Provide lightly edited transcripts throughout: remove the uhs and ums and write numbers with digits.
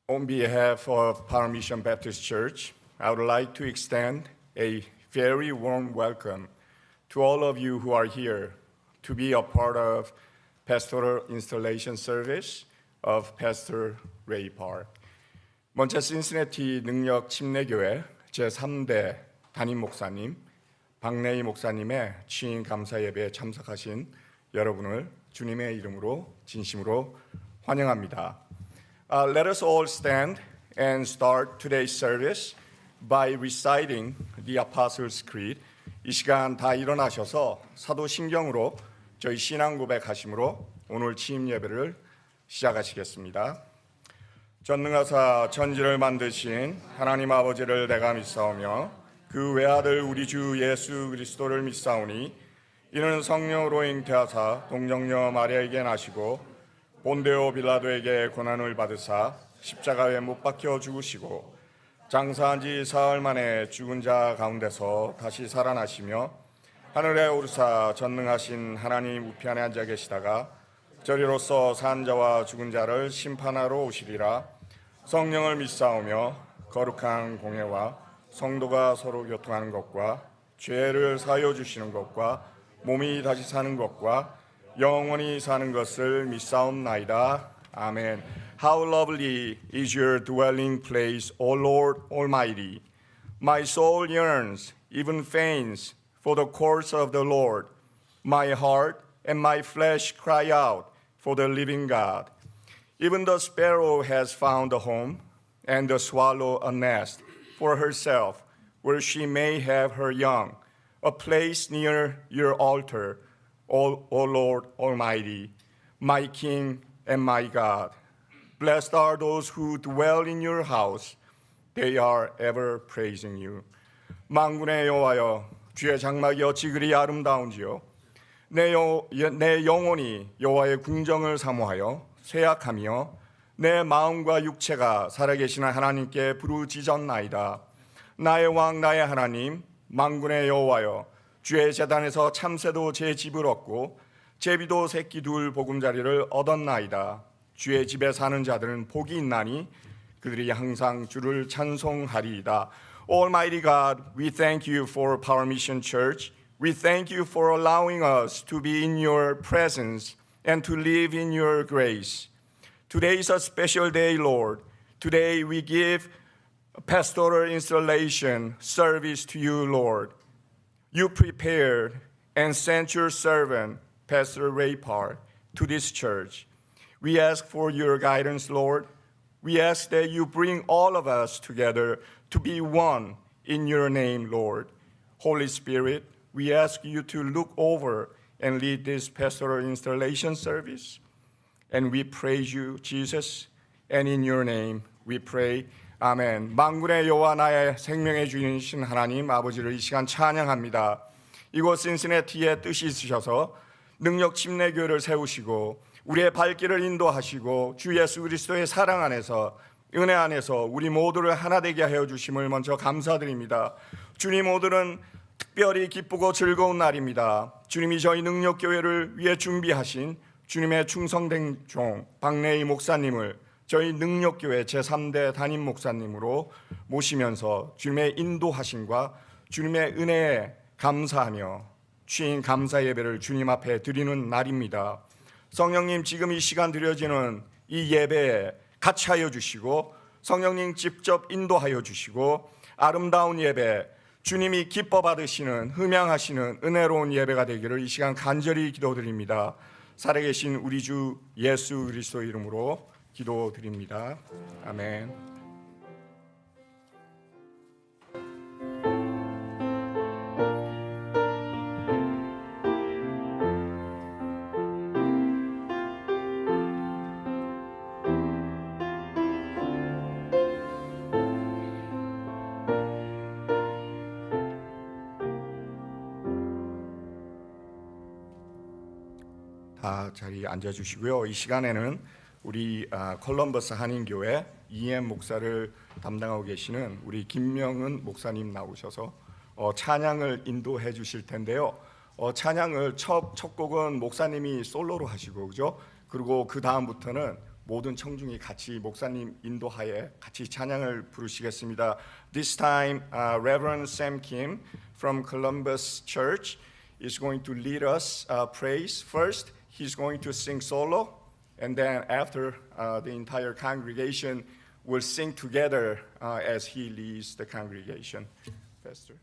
On behalf of Power Mission Baptist Church, I would like to extend a very warm welcome to all of you who are here to be a part of pastoral installation service of Pastor Ray Park. 먼저 신시내티 능력 침례교회 제3대 담임 목사님 박래희 목사님의 취임 감사 예배에 참석하신 여러분을 주님의 이름으로 진심으로 환영합니다. Let us all stand and start today's service by reciting the Apostles' Creed. 이 시간 다 일어나셔서 사도신경으로 저희 신앙 고백하심으로 오늘 취임 예배를 시작하시겠습니다. 전능하사 천지를 만드신 하나님 아버지를 내가 믿사오며 그 외아들 우리 주 예수 그리스도를 믿사오니 이는 성령으로 잉태하사 동정녀 마리아에게 나시고 본데오 빌라도에게 고난을 받으사 십자가에 못 박혀 죽으시고 장사한 지 사흘 만에 죽은 자 가운데서 다시 살아나시며 하늘에 오르사 전능하신 하나님 우편에 앉아 계시다가 저리로서 산 자와 죽은 자를 심판하러 오시리라. 성령을 믿사오며 거룩한 공회와 성도가 서로 교통하는 것과 죄를 사하여 주시는 것과 몸이 다시 사는 것과 영원히 사는 것을 믿사옵나이다. 아멘. How lovely is your dwelling place, O Lord Almighty. My soul yearns, even faints, for the courts of the Lord. My heart and my flesh cry out for the living God. Even the sparrow has found a home, and the swallow a nest for herself, where she may have her young, a place near your altar, O Lord Almighty, my King and my God. Blessed are those who dwell in your house. They are ever praising you. 만군의 여호와여, 주의 장막이 어찌 그리 아름다운지요. 내 영혼이 여호와의 궁정을 사모하여 쇠약하며 내 마음과 육체가 살아계시는 하나님께 부르짖었나이다. 나의 왕 나의 하나님, 만군의 여호와여, 주의 제단에서 참새도 제 집을 얻고 제비도 새끼 둘 보금자리를 얻었나이다. 주의 집에 사는 자들은 복이 있나니 그들이 항상 주를 찬송하리이다. Almighty God, we thank you for Power Mission Church. We thank you for allowing us to be in your presence and to live in your grace. Today is a special day, Lord. Today we give pastoral installation service to you, Lord. You prepared and sent your servant, Pastor Ray Park, to this church. We ask for your guidance, Lord. We ask that you bring all of us together to be one in your name, Lord. Holy Spirit, we ask you to look over and lead this pastoral installation service. And we praise you, Jesus, and in your name we pray. 아멘. 만군의 여호와 나의 생명의 주인이신 하나님 아버지를 이 시간 찬양합니다. 이곳 신시내티에 뜻이 있으셔서 능력 침례교회를 세우시고 우리의 발길을 인도하시고 주 예수 그리스도의 사랑 안에서 은혜 안에서 우리 모두를 하나 되게 하여 주심을 먼저 감사드립니다. 주님, 오늘은 특별히 기쁘고 즐거운 날입니다. 주님이 저희 능력교회를 위해 준비하신 주님의 충성된 종 박래희 목사님을 저희 능력교회 제3대 담임 목사님으로 모시면서 주님의 인도하심과 주님의 은혜에 감사하며 취임 감사 예배를 주님 앞에 드리는 날입니다. 성령님, 지금 이 시간 드려지는 이 예배에 같이 하여 주시고 성령님 직접 인도하여 주시고 아름다운 예배, 주님이 기뻐 받으시는 흠양하시는 은혜로운 예배가 되기를 이 시간 간절히 기도드립니다. 살아계신 우리 주 예수 그리스도 이름으로 기도드립니다. 아멘. 다 자리에 앉아주시고요. 이 시간에는 우리 콜럼버스 한인교회 EM 목사를 담당하고 계시는 우리 김명은 목사님 나오셔서 찬양을 인도해 주실 텐데요. 찬양을 첫 곡은 목사님이 솔로로 하시고, 그죠? 그리고 그 다음부터는 모든 청중이 같이 목사님 인도하에 같이 찬양을 부르시겠습니다. This time, Reverend Sam Kim from Columbus Church is going to lead us praise. First, he's going to sing solo, and then after the entire congregation will sing together as he leads the congregation. Pastor.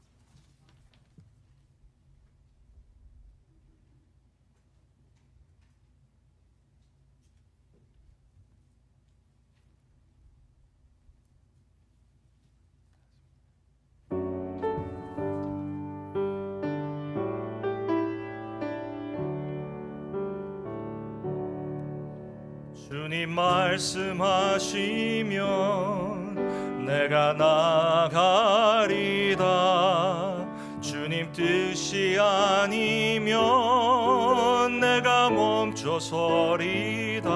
주님 말씀하시면 내가 나가리다. 주님 뜻이 아니면 내가 멈춰서리다.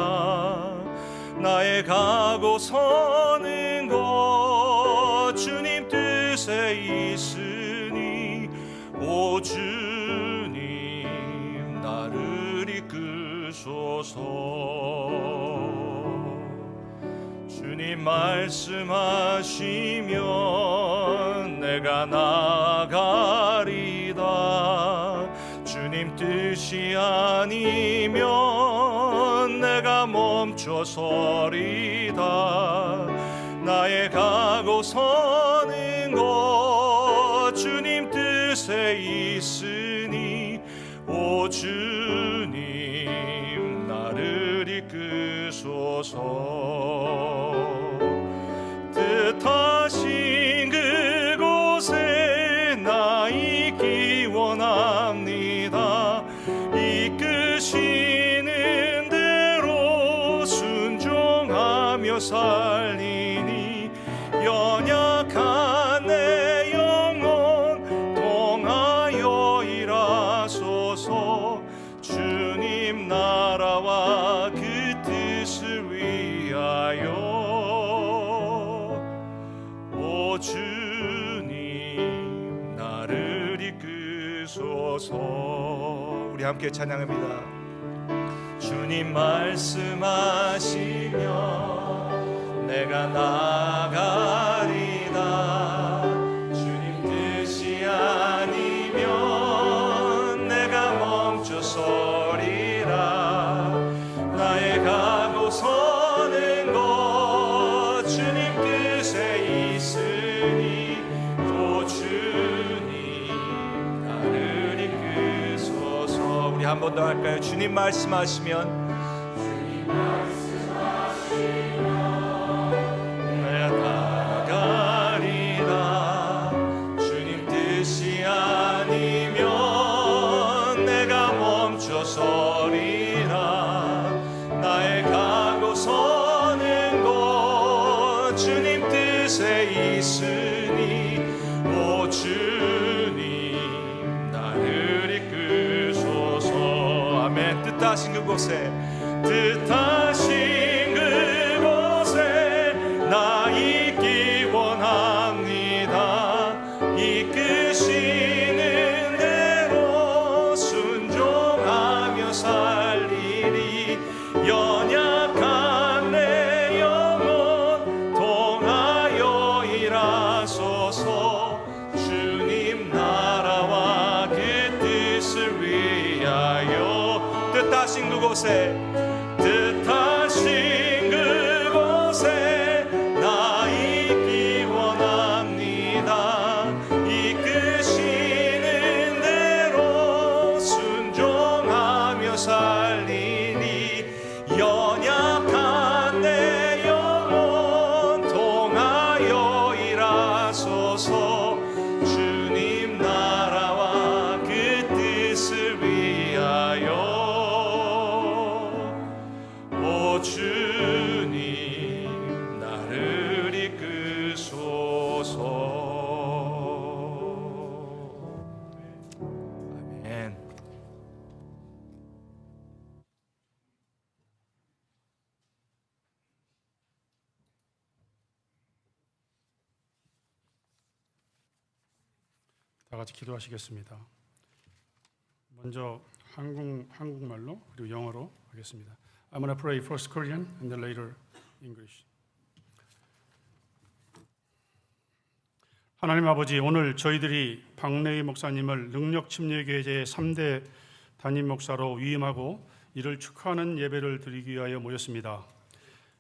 나의 가고 서는 곳 주님 뜻에 있으니 오 주님 나를 이끄소서. 주님 말씀하시면 내가 나가리다. 주님 뜻이 아니면 내가 멈춰서리다. 나의 가고 서는 곳 주님 뜻에 있으니 오 주님 나를 이끄소서. 뜻하신 그곳에 나 있기 원합니다. 이끄시는 대로 순종하며 살리니 연약한 내 영혼 통하여 일하소서. 주님 나라와 그 뜻을 위하여 오 주님 나를 이끄소서. 우리 함께 찬양합니다. 주님 말씀하시면 내가 나가리다. 주님 뜻이 아니면 내가 멈춰서리라. 나의 가고 서는 곳 주님 뜻에 있으니 또 주님 나를 이끄소서. 우리 한 번 더 할까요? 주님 말씀하시면 내가 나가리라. 주님 뜻이 아니면 내가 멈춰서리라. 나의 가고 서는 곳 주님 뜻에 있으니 오 주님 나를 이끄소서. 아멘. 뜻하신 그곳에 뜻하신 그곳에 나 있기 원합니다. 이끄시는 그곳에 뜻하신 그곳에 나 있기 원합니다. 이끄시는 대로 순종하며 살리니 연약한 내 영혼 통하여 일하소서. 주님 나라와 그 뜻을 위하여 오 주님 나를 이끄소서. 아멘. 다 같이 기도하시겠습니다. 먼저 한국말로 그리고 영어로 하겠습니다. I'm going to pray first Korean and then later English. 하나님 아버지, 오늘 저희들이 박래희 목사님을 능력침례교회 제3대 담임 목사로 위임하고 이를 축하하는 예배를 드리기 위하여 모였습니다.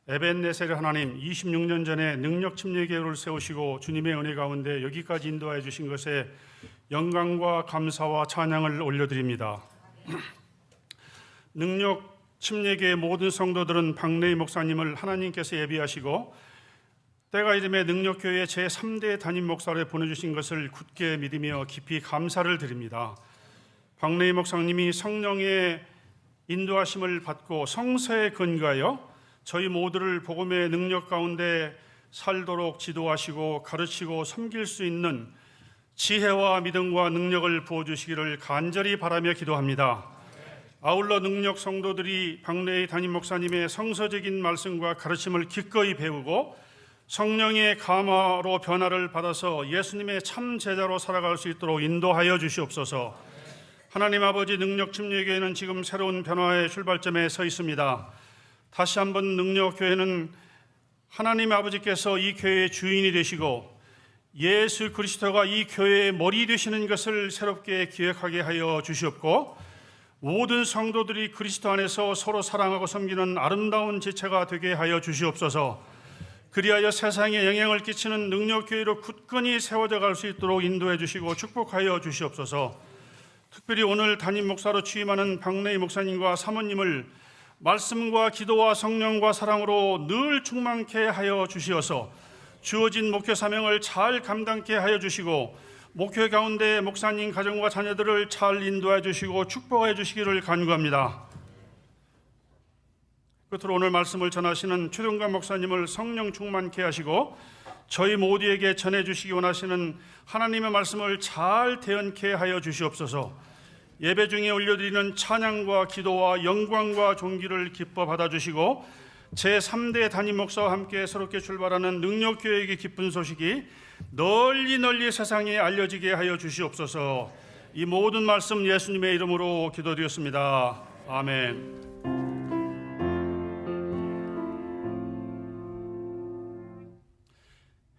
에벤네셀 하나님, 26년 전에 능력침례교회를 세우시고 주님의 은혜 가운데 여기까지 인도하여 주신 것에 영광과 감사와 찬양을 올려드립니다. 능력침례교회 모든 성도들은 박래희 목사님을 하나님께서 예비하시고 때가 이름에 능력교회 제3대 담임 목사를 보내주신 것을 굳게 믿으며 깊이 감사를 드립니다. 박래희 목사님이 성령의 인도하심을 받고 성서에 근거하여 저희 모두를 복음의 능력 가운데 살도록 지도하시고 가르치고 섬길 수 있는 지혜와 믿음과 능력을 부어주시기를 간절히 바라며 기도합니다. 아울러 능력 성도들이 박래희 담임 목사님의 성서적인 말씀과 가르침을 기꺼이 배우고 성령의 감화로 변화를 받아서 예수님의 참 제자로 살아갈 수 있도록 인도하여 주시옵소서. 하나님 아버지, 능력침례교회는 지금 새로운 변화의 출발점에 서 있습니다. 다시 한번 능력교회는 하나님 아버지께서 이 교회의 주인이 되시고 예수 그리스도가 이 교회의 머리 되시는 것을 새롭게 기억하게 하여 주시옵고 모든 성도들이 그리스도 안에서 서로 사랑하고 섬기는 아름다운 지체가 되게 하여 주시옵소서. 그리하여 세상에 영향을 끼치는 능력교회로 굳건히 세워져 갈 수 있도록 인도해 주시고 축복하여 주시옵소서. 특별히 오늘 담임 목사로 취임하는 박래희 목사님과 사모님을 말씀과 기도와 성령과 사랑으로 늘 충만케 하여 주시어서 주어진 목회 사명을 잘 감당케 하여 주시고 목회 가운데 목사님 가정과 자녀들을 잘 인도해 주시고 축복해 주시기를 간구합니다. 끝으로 오늘 말씀을 전하시는 최동관 목사님을 성령 충만케 하시고 저희 모두에게 전해주시기 원하시는 하나님의 말씀을 잘 대언케 하여 주시옵소서. 예배 중에 올려드리는 찬양과 기도와 영광과 존귀를 기뻐 받아주시고 제3대 담임 목사와 함께 새롭게 출발하는 능력교회에게 기쁜 소식이 널리 세상에 알려지게 하여 주시옵소서. 이 모든 말씀 예수님의 이름으로 기도드렸습니다. 아멘.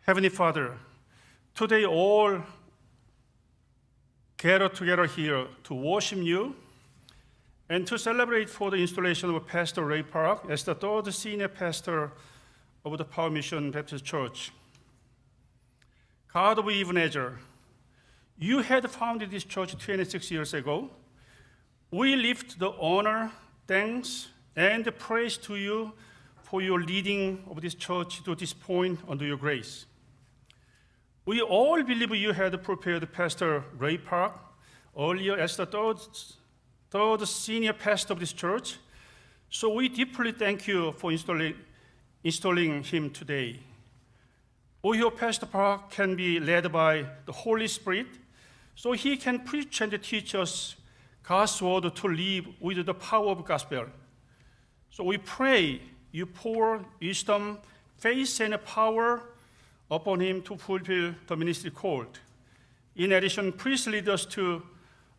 Heavenly Father, today all gather together here to worship you and to celebrate for the installation of Pastor Ray Park as the third senior pastor of the Power Mission Baptist Church. God of Ebenezer, you had founded this church 26 years ago. We lift the honor, thanks, and praise to you for your leading of this church to this point under your grace. We all believe you had prepared Pastor Ray Park earlier as the third senior pastor of this church, so we deeply thank you for installing him today. We hope Pastor Park can be led by the Holy Spirit, so he can preach and teach us God's word to live with the power of gospel. So we pray you pour wisdom, faith, and power upon him to fulfill the ministry called. In addition, please lead us to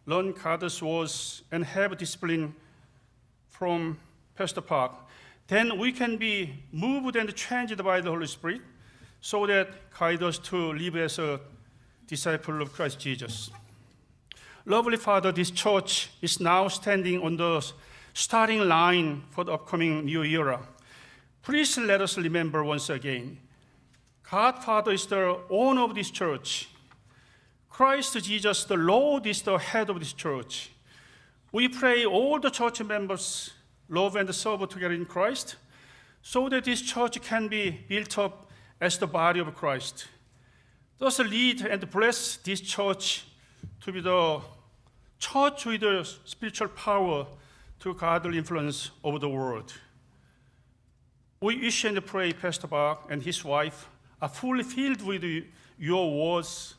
learn God's words and have discipline from Pastor Park. Then we can be moved and changed by the Holy Spirit so that guide us to live as a disciple of Christ Jesus. Lovely Father, this church is now standing on the starting line for the upcoming new era. Please let us remember once again, God Father is the owner of this church. Christ Jesus, the Lord, is the head of this church. We pray all the church members love and serve together in Christ, so that this church can be built up as the body of Christ. Thus lead and bless this church to be the church with the spiritual power to godly influence over the world. We wish and pray Pastor Bach and his wife are fully filled with your words,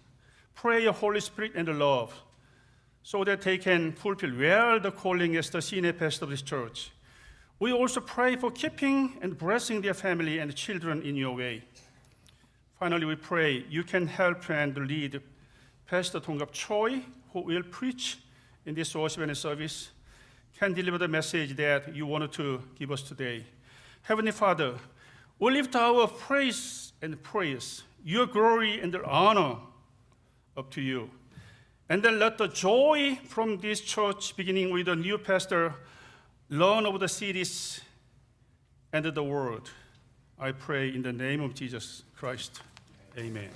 prayer, Holy Spirit, and love, so that they can fulfill well the calling as the senior pastor of this church. We also pray for keeping and blessing their family and children in your way. Finally, we pray you can help and lead Pastor Dongap Choi, who will preach in this worship and service, can deliver the message that you wanted to give us today. Heavenly Father, we lift our praise and praise, your glory and honor up to you. And then let the joy from this church, beginning with the new pastor, learn over the cities and the world. I pray in the name of Jesus Christ. Amen.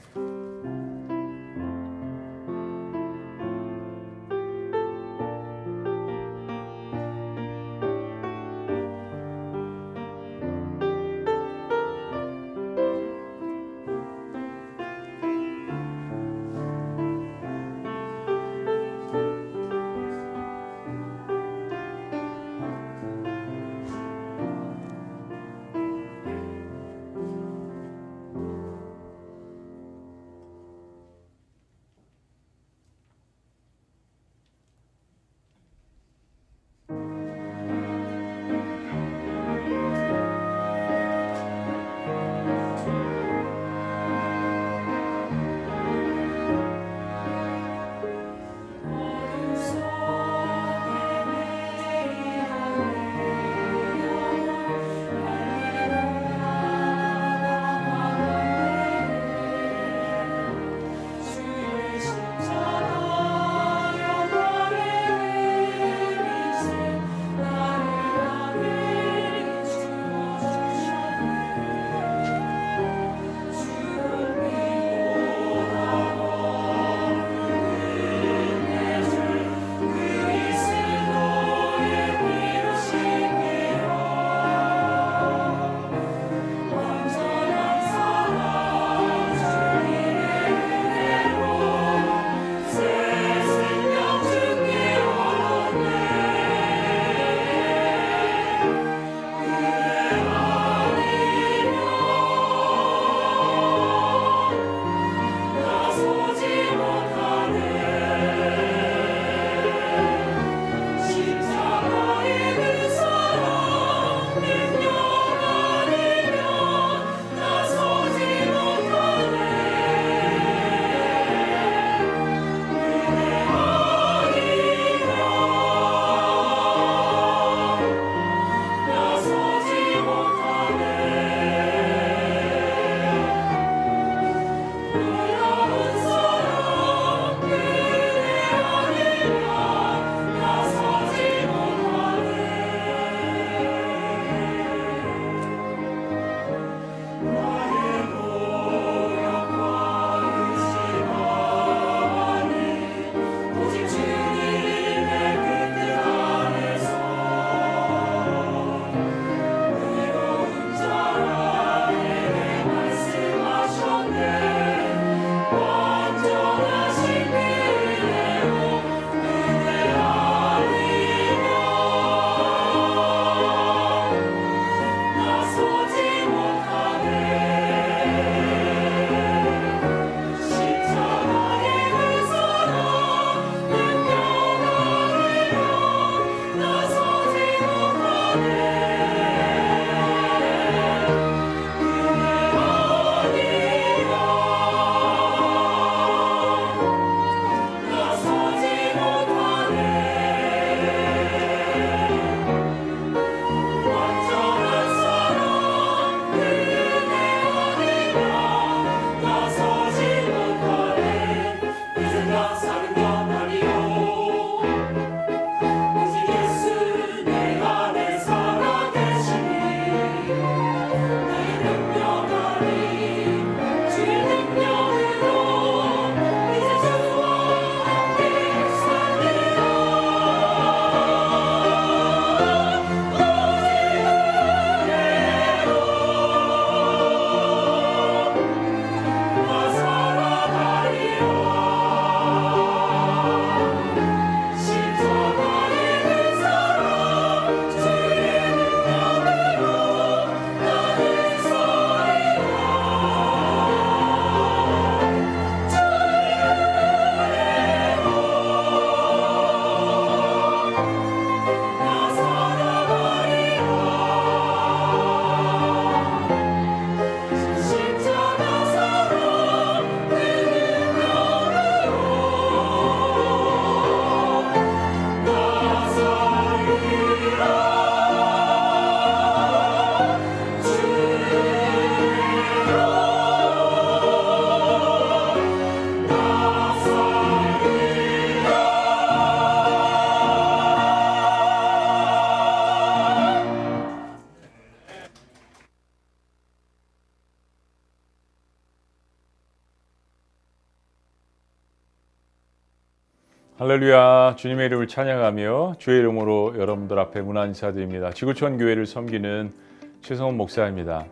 할렐루야, 주님의 이름을 찬양하며 주의 이름으로 여러분들 앞에 문안 인사드립니다. 지구촌 교회를 섬기는 최성원 목사입니다.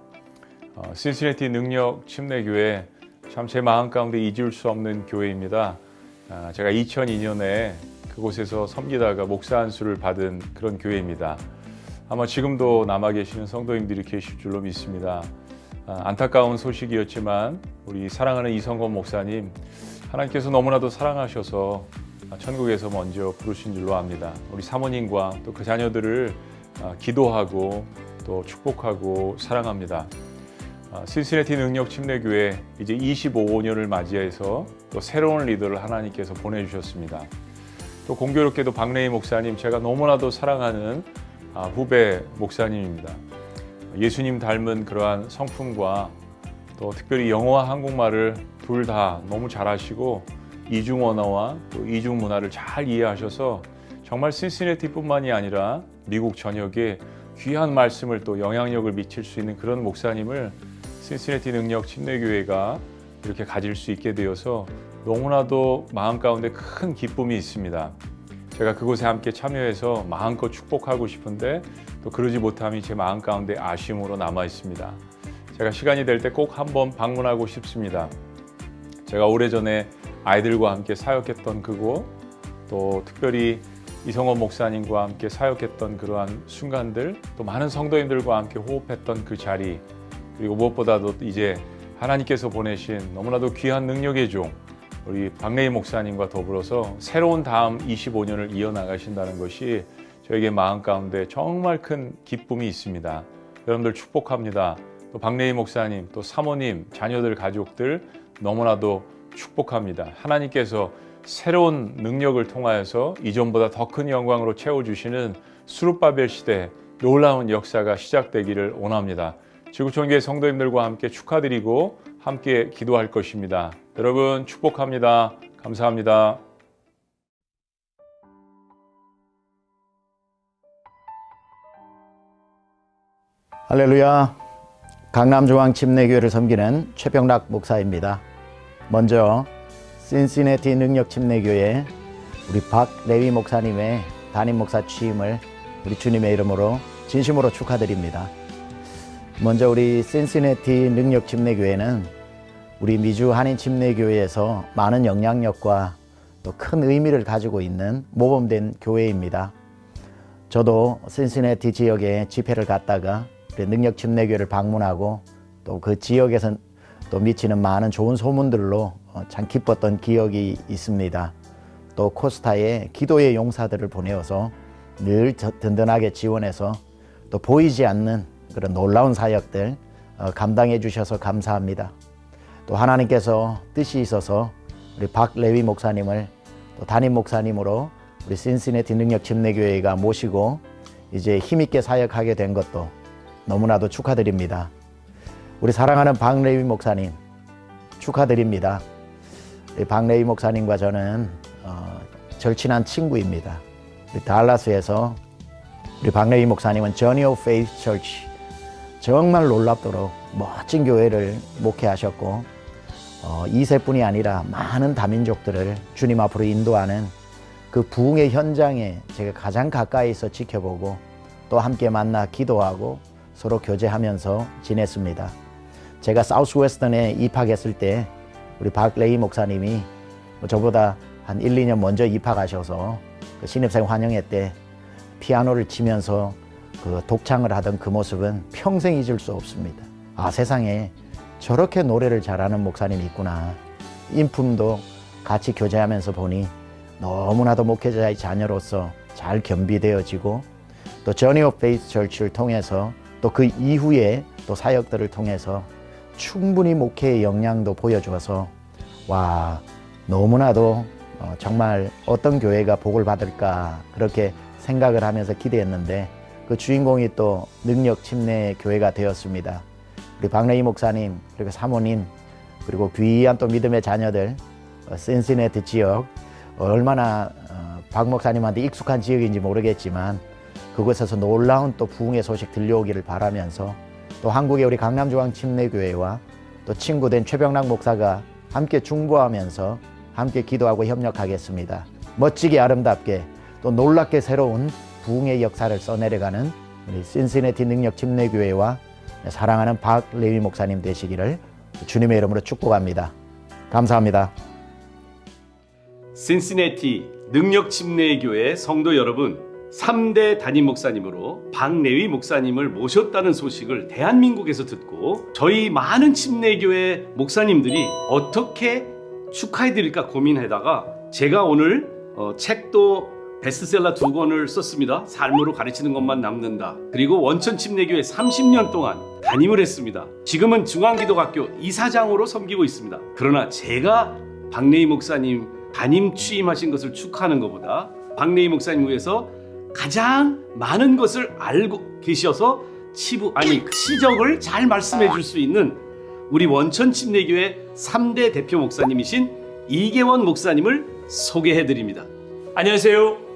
신시내티 능력 침례교회, 참 제 마음 가운데 잊을 수 없는 교회입니다. 제가 2002년에 그곳에서 섬기다가 목사 안수를 받은 그런 교회입니다. 아마 지금도 남아 계시는 성도님들이 계실 줄로 믿습니다. 안타까운 소식이었지만 우리 사랑하는 이성건 목사님, 하나님께서 너무나도 사랑하셔서 천국에서 먼저 부르신 줄로 압니다. 우리 사모님과 또 그 자녀들을 기도하고 또 축복하고 사랑합니다. 신시내티 능력 침례교회 이제 25년을 맞이해서 또 새로운 리더를 하나님께서 보내주셨습니다. 또 공교롭게도 박래희 목사님, 제가 너무나도 사랑하는 후배 목사님입니다. 예수님 닮은 그러한 성품과 또 특별히 영어와 한국말을 둘 다 너무 잘하시고 이중 언어와 또 이중 문화를 잘 이해하셔서 정말 신시내티뿐만이 아니라 미국 전역에 귀한 말씀을 또 영향력을 미칠 수 있는 그런 목사님을 신시내티 능력 침례교회가 이렇게 가질 수 있게 되어서 너무나도 마음 가운데 큰 기쁨이 있습니다. 제가 그곳에 함께 참여해서 마음껏 축복하고 싶은데 또 그러지 못함이 제 마음 가운데 아쉬움으로 남아 있습니다. 제가 시간이 될 때 꼭 한번 방문하고 싶습니다. 제가 오래전에 아이들과 함께 사역했던 그곳, 또 특별히 이성원 목사님과 함께 사역했던 그러한 순간들, 또 많은 성도님들과 함께 호흡했던 그 자리, 그리고 무엇보다도 이제 하나님께서 보내신 너무나도 귀한 능력의 종 우리 박래희 목사님과 더불어서 새로운 다음 25년을 이어나가신다는 것이 저에게 마음 가운데 정말 큰 기쁨이 있습니다. 여러분들 축복합니다. 또 박래희 목사님, 또 사모님, 자녀들, 가족들 너무나도 축복합니다. 하나님께서 새로운 능력을 통하여서 이전보다 더 큰 영광으로 채워주시는 수룹바벨 시대 놀라운 역사가 시작되기를 원합니다. 지구촌교회 성도님들과 함께 축하드리고 함께 기도할 것입니다. 여러분 축복합니다. 감사합니다. 할렐루야. 강남중앙 침례교회를 섬기는 최병락 목사입니다. 먼저 신시내티 능력 침례교회 우리 박래희 목사님의 담임 목사 취임을 우리 주님의 이름으로 진심으로 축하드립니다. 먼저 우리 신시내티 능력 침례교회는 우리 미주 한인 침례교회에서 많은 영향력과 또 큰 의미를 가지고 있는 모범된 교회입니다. 저도 신시내티 지역에 집회를 갔다가 능력 침례교회를 방문하고 또 그 지역에서 또 미치는 많은 좋은 소문들로 참 기뻤던 기억이 있습니다. 또 코스타에 기도의 용사들을 보내어서 늘 든든하게 지원해서 또 보이지 않는 그런 놀라운 사역들 감당해 주셔서 감사합니다. 또 하나님께서 뜻이 있어서 우리 박래희 목사님을 또 담임 목사님으로 우리 신시내티 능력 침례교회가 모시고 이제 힘있게 사역하게 된 것도 너무나도 축하드립니다. 우리 사랑하는 박래희 목사님 축하드립니다. 박래희 목사님과 저는 절친한 친구입니다. 우리 달라스에서 우리 박래희 목사님은 Journey of Faith Church 정말 놀랍도록 멋진 교회를 목회하셨고 2세뿐이 아니라 많은 다민족들을 주님 앞으로 인도하는 그 부흥의 현장에 제가 가장 가까이서 지켜보고 또 함께 만나 기도하고 서로 교제하면서 지냈습니다. 제가 사우스웨스턴에 입학했을 때 우리 박래희 목사님이 저보다 한 1, 2년 먼저 입학하셔서 그 신입생 환영회 때 피아노를 치면서 그 독창을 하던 그 모습은 평생 잊을 수 없습니다. 아, 세상에 저렇게 노래를 잘하는 목사님이 있구나. 인품도 같이 교제하면서 보니 너무나도 목회자의 자녀로서 잘 겸비되어지고 또 Journey of Faith Church를 통해서 또 그 이후에 또 사역들을 통해서 충분히 목회의 역량도 보여주어서 와, 너무나도 정말 어떤 교회가 복을 받을까 그렇게 생각을 하면서 기대했는데 그 주인공이 또 능력 침례 교회가 되었습니다. 우리 박래희 목사님 그리고 사모님 그리고 귀한 또 믿음의 자녀들 신시내티 지역 얼마나 박 목사님한테 익숙한 지역인지 모르겠지만 그곳에서 놀라운 또 부흥의 소식 들려오기를 바라면서 또 한국의 우리 강남중앙 침례교회와 또 친구된 최병락 목사가 함께 중보하면서 함께 기도하고 협력하겠습니다. 멋지게 아름답게 또 놀랍게 새로운 부흥의 역사를 써내려가는 우리 신시내티 능력 침례교회와 사랑하는 박 레위 목사님 되시기를 주님의 이름으로 축복합니다. 감사합니다. 신시내티 능력침례교회 성도 여러분, 3대 담임 목사님으로 박레위 목사님을 모셨다는 소식을 대한민국에서 듣고 저희 많은 침례교회 목사님들이 어떻게 축하해드릴까 고민하다가 제가 오늘 책도 베스트셀러 2권을 썼습니다. 삶으로 가르치는 것만 남는다. 그리고 원천침례교회 30년 동안 담임을 했습니다. 지금은 중앙기도학교 이사장으로 섬기고 있습니다. 그러나 제가 박레위 목사님 담임 취임하신 것을 축하하는 것보다 박레위 목사님 위해서 가장 많은 것을 알고 계셔서 시적을 잘 말씀해 줄 수 있는 우리 원천침례교회 3대 대표 목사님이신 이계원 목사님을 소개해 드립니다. 안녕하세요.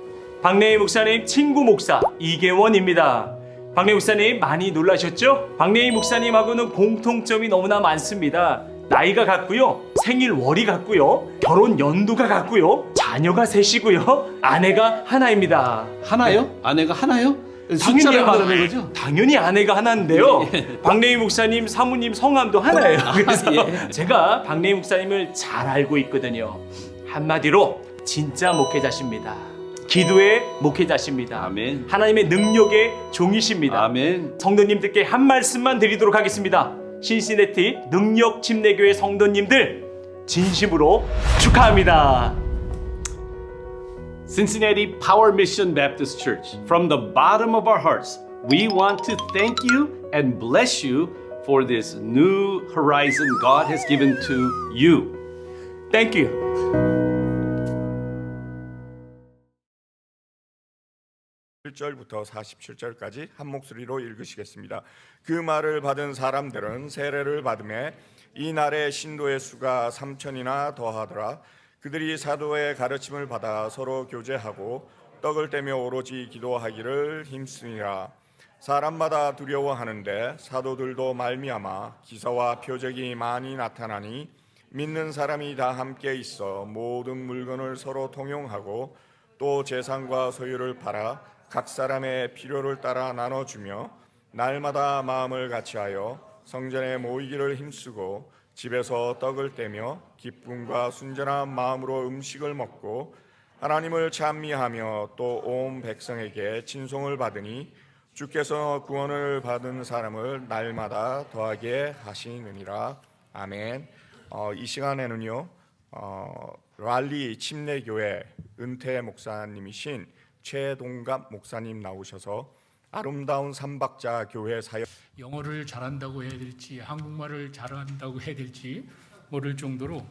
박레위 목사님 친구 목사 이계원입니다. 박레위 목사님 많이 놀라셨죠? 박레위 목사님하고는 공통점이 너무나 많습니다. 나이가 같고요, 생일월이 같고요, 결혼 연도가 같고요, 자녀가 셋이고요, 아내가 하나입니다. 하나요? 아내가 하나요? 숫자를 말하는 거죠? 당연히 아내가 하나인데요. 박레위 목사님 사모님 성함도 하나예요. 그래서 제가 박레위 목사님을 잘 알고 있거든요. 한마디로 진짜 목회자십니다. 기도의 목회자십니다. 아멘. 하나님의 능력의 종이십니다. 아멘. 성도님들께 한 말씀만 드리도록 하겠습니다. 신시내티 능력 침례교회 성도님들 진심으로 축하합니다. Cincinnati Power Mission Baptist Church, from the bottom of our hearts, we want to thank you and bless you for this new horizon God has given to you. Thank you. (1절부터) (47절까지) 한 목소리로 읽으시겠습니다. 그 말을 받은 사람들은 세례를 받음에 이 날에 신도의 수가 3,000이나 더하더라. 그들이 사도의 가르침을 받아 서로 교제하고 떡을 떼며 오로지 기도하기를 힘쓰니라. 사람마다 두려워하는데 사도들도 말미암아 기사와 표적이 많이 나타나니 믿는 사람이 다 함께 있어 모든 물건을 서로 통용하고 또 재산과 소유를 팔아 각 사람의 필요를 따라 나눠주며 날마다 마음을 같이하여 성전에 모이기를 힘쓰고 집에서 떡을 떼며 기쁨과 순전한 마음으로 음식을 먹고 하나님을 찬미하며 또 온 백성에게 친송을 받으니 주께서 구원을 받은 사람을 날마다 더하게 하시느니라. 아멘. 이 시간에는요, 랄리 침례교회 은퇴 목사님이신 최동갑 목사님 나오셔서 아름다운 삼박자 교회 사역, 영어를 잘한다고 해야 될지 한국말을 잘한다고 해야 될지 모를 정도로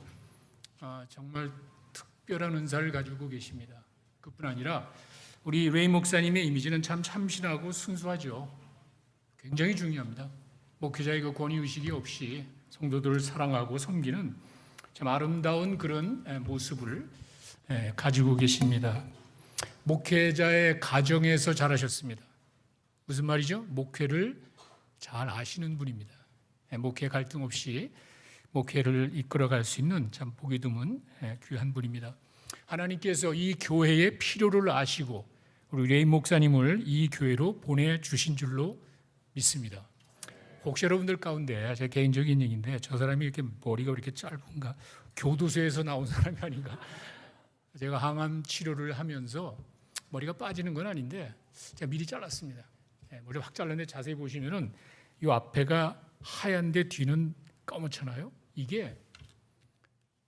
정말 특별한 은사를 가지고 계십니다. 그뿐 아니라 우리 레이 목사님의 이미지는 참 참신하고 순수하죠. 굉장히 중요합니다. 목회자의 그 권위의식이 없이 성도들을 사랑하고 섬기는 참 아름다운 그런 모습을 가지고 계십니다. 목회자의 가정에서 자라셨습니다. 무슨 말이죠? 목회를 잘 아시는 분입니다. 목회 갈등 없이 목회를 이끌어갈 수 있는 참 보기 드문 귀한 분입니다. 하나님께서 이 교회의 필요를 아시고 우리 레이 목사님을 이 교회로 보내주신 줄로 믿습니다. 혹시 여러분들 가운데 제 개인적인 얘기인데 저 사람이 이렇게 머리가 이렇게 짧은가, 교도소에서 나온 사람이 아닌가. 제가 항암 치료를 하면서 머리가 빠지는 건 아닌데 제가 미리 잘랐습니다. 머리 확 잘랐는데 자세히 보시면은 이 앞에가 하얀데 뒤는 까맣잖아요. 이게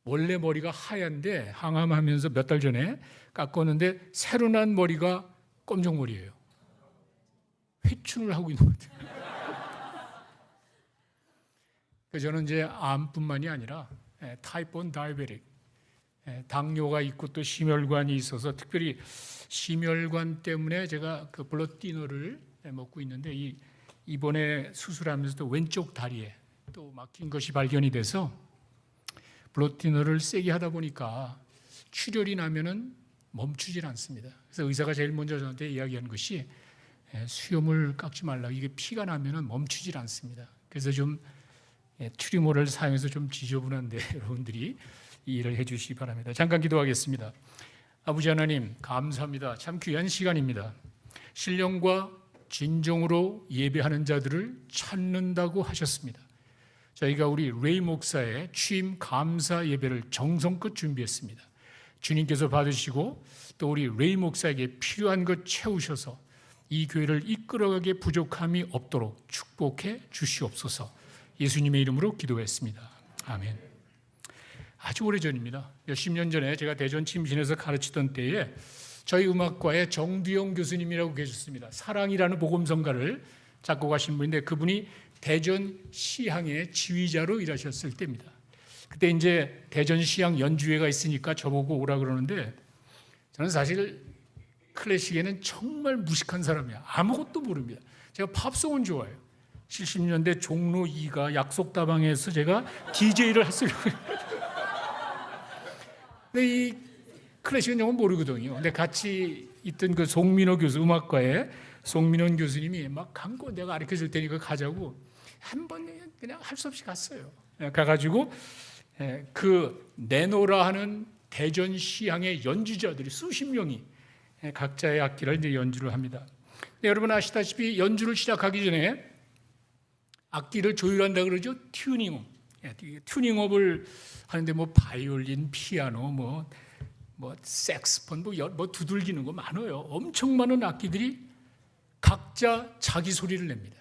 원래 머리가 하얀데 항암하면서 몇 달 전에 깎았는데 새로 난 머리가 검정머리예요. 회춘을 하고 있는 것 같아요. 저는 이제 암뿐만이 아니라 타입 1 다이베틱, 당뇨가 있고 또 심혈관이 있어서 특별히 심혈관 때문에 제가 그 블러디너를 먹고 있는데 이번에 수술하면서도 왼쪽 다리에 또 막힌 것이 발견이 돼서 블러디너를 세게 하다 보니까 출혈이 나면은 멈추질 않습니다. 그래서 의사가 제일 먼저 저한테 이야기한 것이 수염을 깎지 말라. 이게 피가 나면은 멈추질 않습니다. 그래서 좀 트리머를 사용해서 좀 지저분한데 여러분들이 이 일을 해주시기 바랍니다. 잠깐 기도하겠습니다. 아버지 하나님 감사합니다. 참 귀한 시간입니다. 신령과 진정으로 예배하는 자들을 찾는다고 하셨습니다. 저희가 우리 레이 목사의 취임 감사 예배를 정성껏 준비했습니다. 주님께서 받으시고 또 우리 레이 목사에게 필요한 것 채우셔서 이 교회를 이끌어가기에 부족함이 없도록 축복해 주시옵소서. 예수님의 이름으로 기도했습니다. 아멘. 아주 오래전입니다. 몇십 년 전에 제가 대전 침신에서 가르치던 때에 저희 음악과에 정두영 교수님이라고 계셨습니다. 사랑이라는 복음성가를 작곡하신 분인데 그분이 대전 시향의 지휘자로 일하셨을 때입니다. 그때 이제 대전 시향 연주회가 있으니까 저보고 오라 그러는데 저는 사실 클래식에는 정말 무식한 사람이야. 아무것도 모릅니다. 제가 팝송은 좋아해요. 70년대 종로 2가 약속다방에서 제가 DJ를 했으려고 근데 이 클래식은 영어 모르거든요. 근데 같이 있던 그 송민호 교수, 음악과에 송민호 교수님이 막 강고 내가 가르쳐 줄 테니까 가자고 한 번 그냥 할 수 없이 갔어요. 가가지고 그 내노라 하는 대전 시향의 연주자들이 수십 명이 각자의 악기를 이제 연주를 합니다. 여러분 아시다시피 연주를 시작하기 전에 악기를 조율한다 그러죠. 튜닝업. 튜닝업을 하는데 뭐 바이올린, 피아노, 뭐 색스폰, 뭐 두들기는 거 많아요. 엄청 많은 악기들이 각자 자기 소리를 냅니다.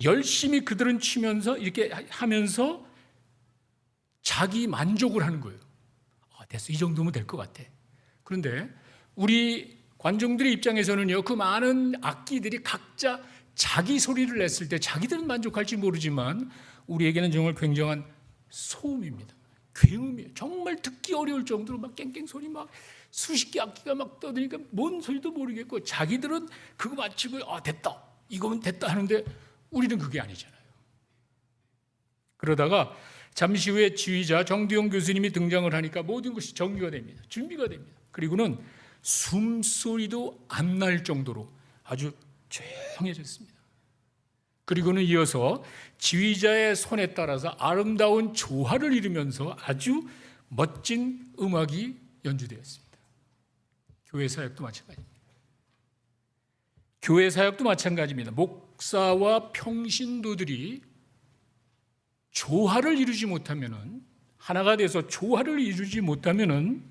열심히 그들은 치면서 이렇게 하면서 자기 만족을 하는 거예요. 됐어, 이 정도면 될 것 같아. 그런데 우리 관중들의 입장에서는요, 그 많은 악기들이 각자 자기 소리를 냈을 때 자기들은 만족할지 모르지만 우리에게는 정말 굉장한 소음입니다. 굉음이에요. 정말 듣기 어려울 정도로 막 깽깽 소리 막 수십 개 악기가 막 떠드니까 뭔 소리도 모르겠고 자기들은 그거 마치고 됐다, 이거면 됐다 하는데 우리는 그게 아니잖아요. 그러다가 잠시 후에 지휘자 정두영 교수님이 등장을 하니까 모든 것이 정리가 됩니다. 준비가 됩니다. 그리고는 숨소리도 안 날 정도로 아주 조용해졌습니다. 그리고는 이어서 지휘자의 손에 따라서 아름다운 조화를 이루면서 아주 멋진 음악이 연주되었습니다. 교회 사역도 마찬가지입니다. 교회 사역도 마찬가지입니다. 목사와 평신도들이 조화를 이루지 못하면은, 하나가 돼서 조화를 이루지 못하면은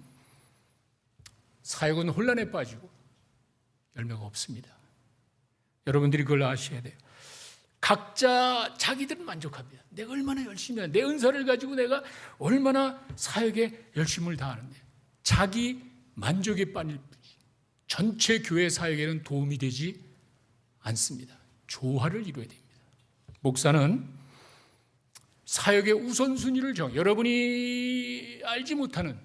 사역은 혼란에 빠지고 열매가 없습니다. 여러분들이 그걸 아셔야 돼요. 각자 자기들은 만족합니다. 내가 얼마나 열심히 하는데, 내 은사를 가지고 내가 얼마나 사역에 열심을 다하는데, 자기 만족에 빠질 뿐이지 전체 교회 사역에는 도움이 되지 않습니다. 조화를 이루어야 됩니다. 목사는 사역의 우선순위를 여러분이 알지 못하는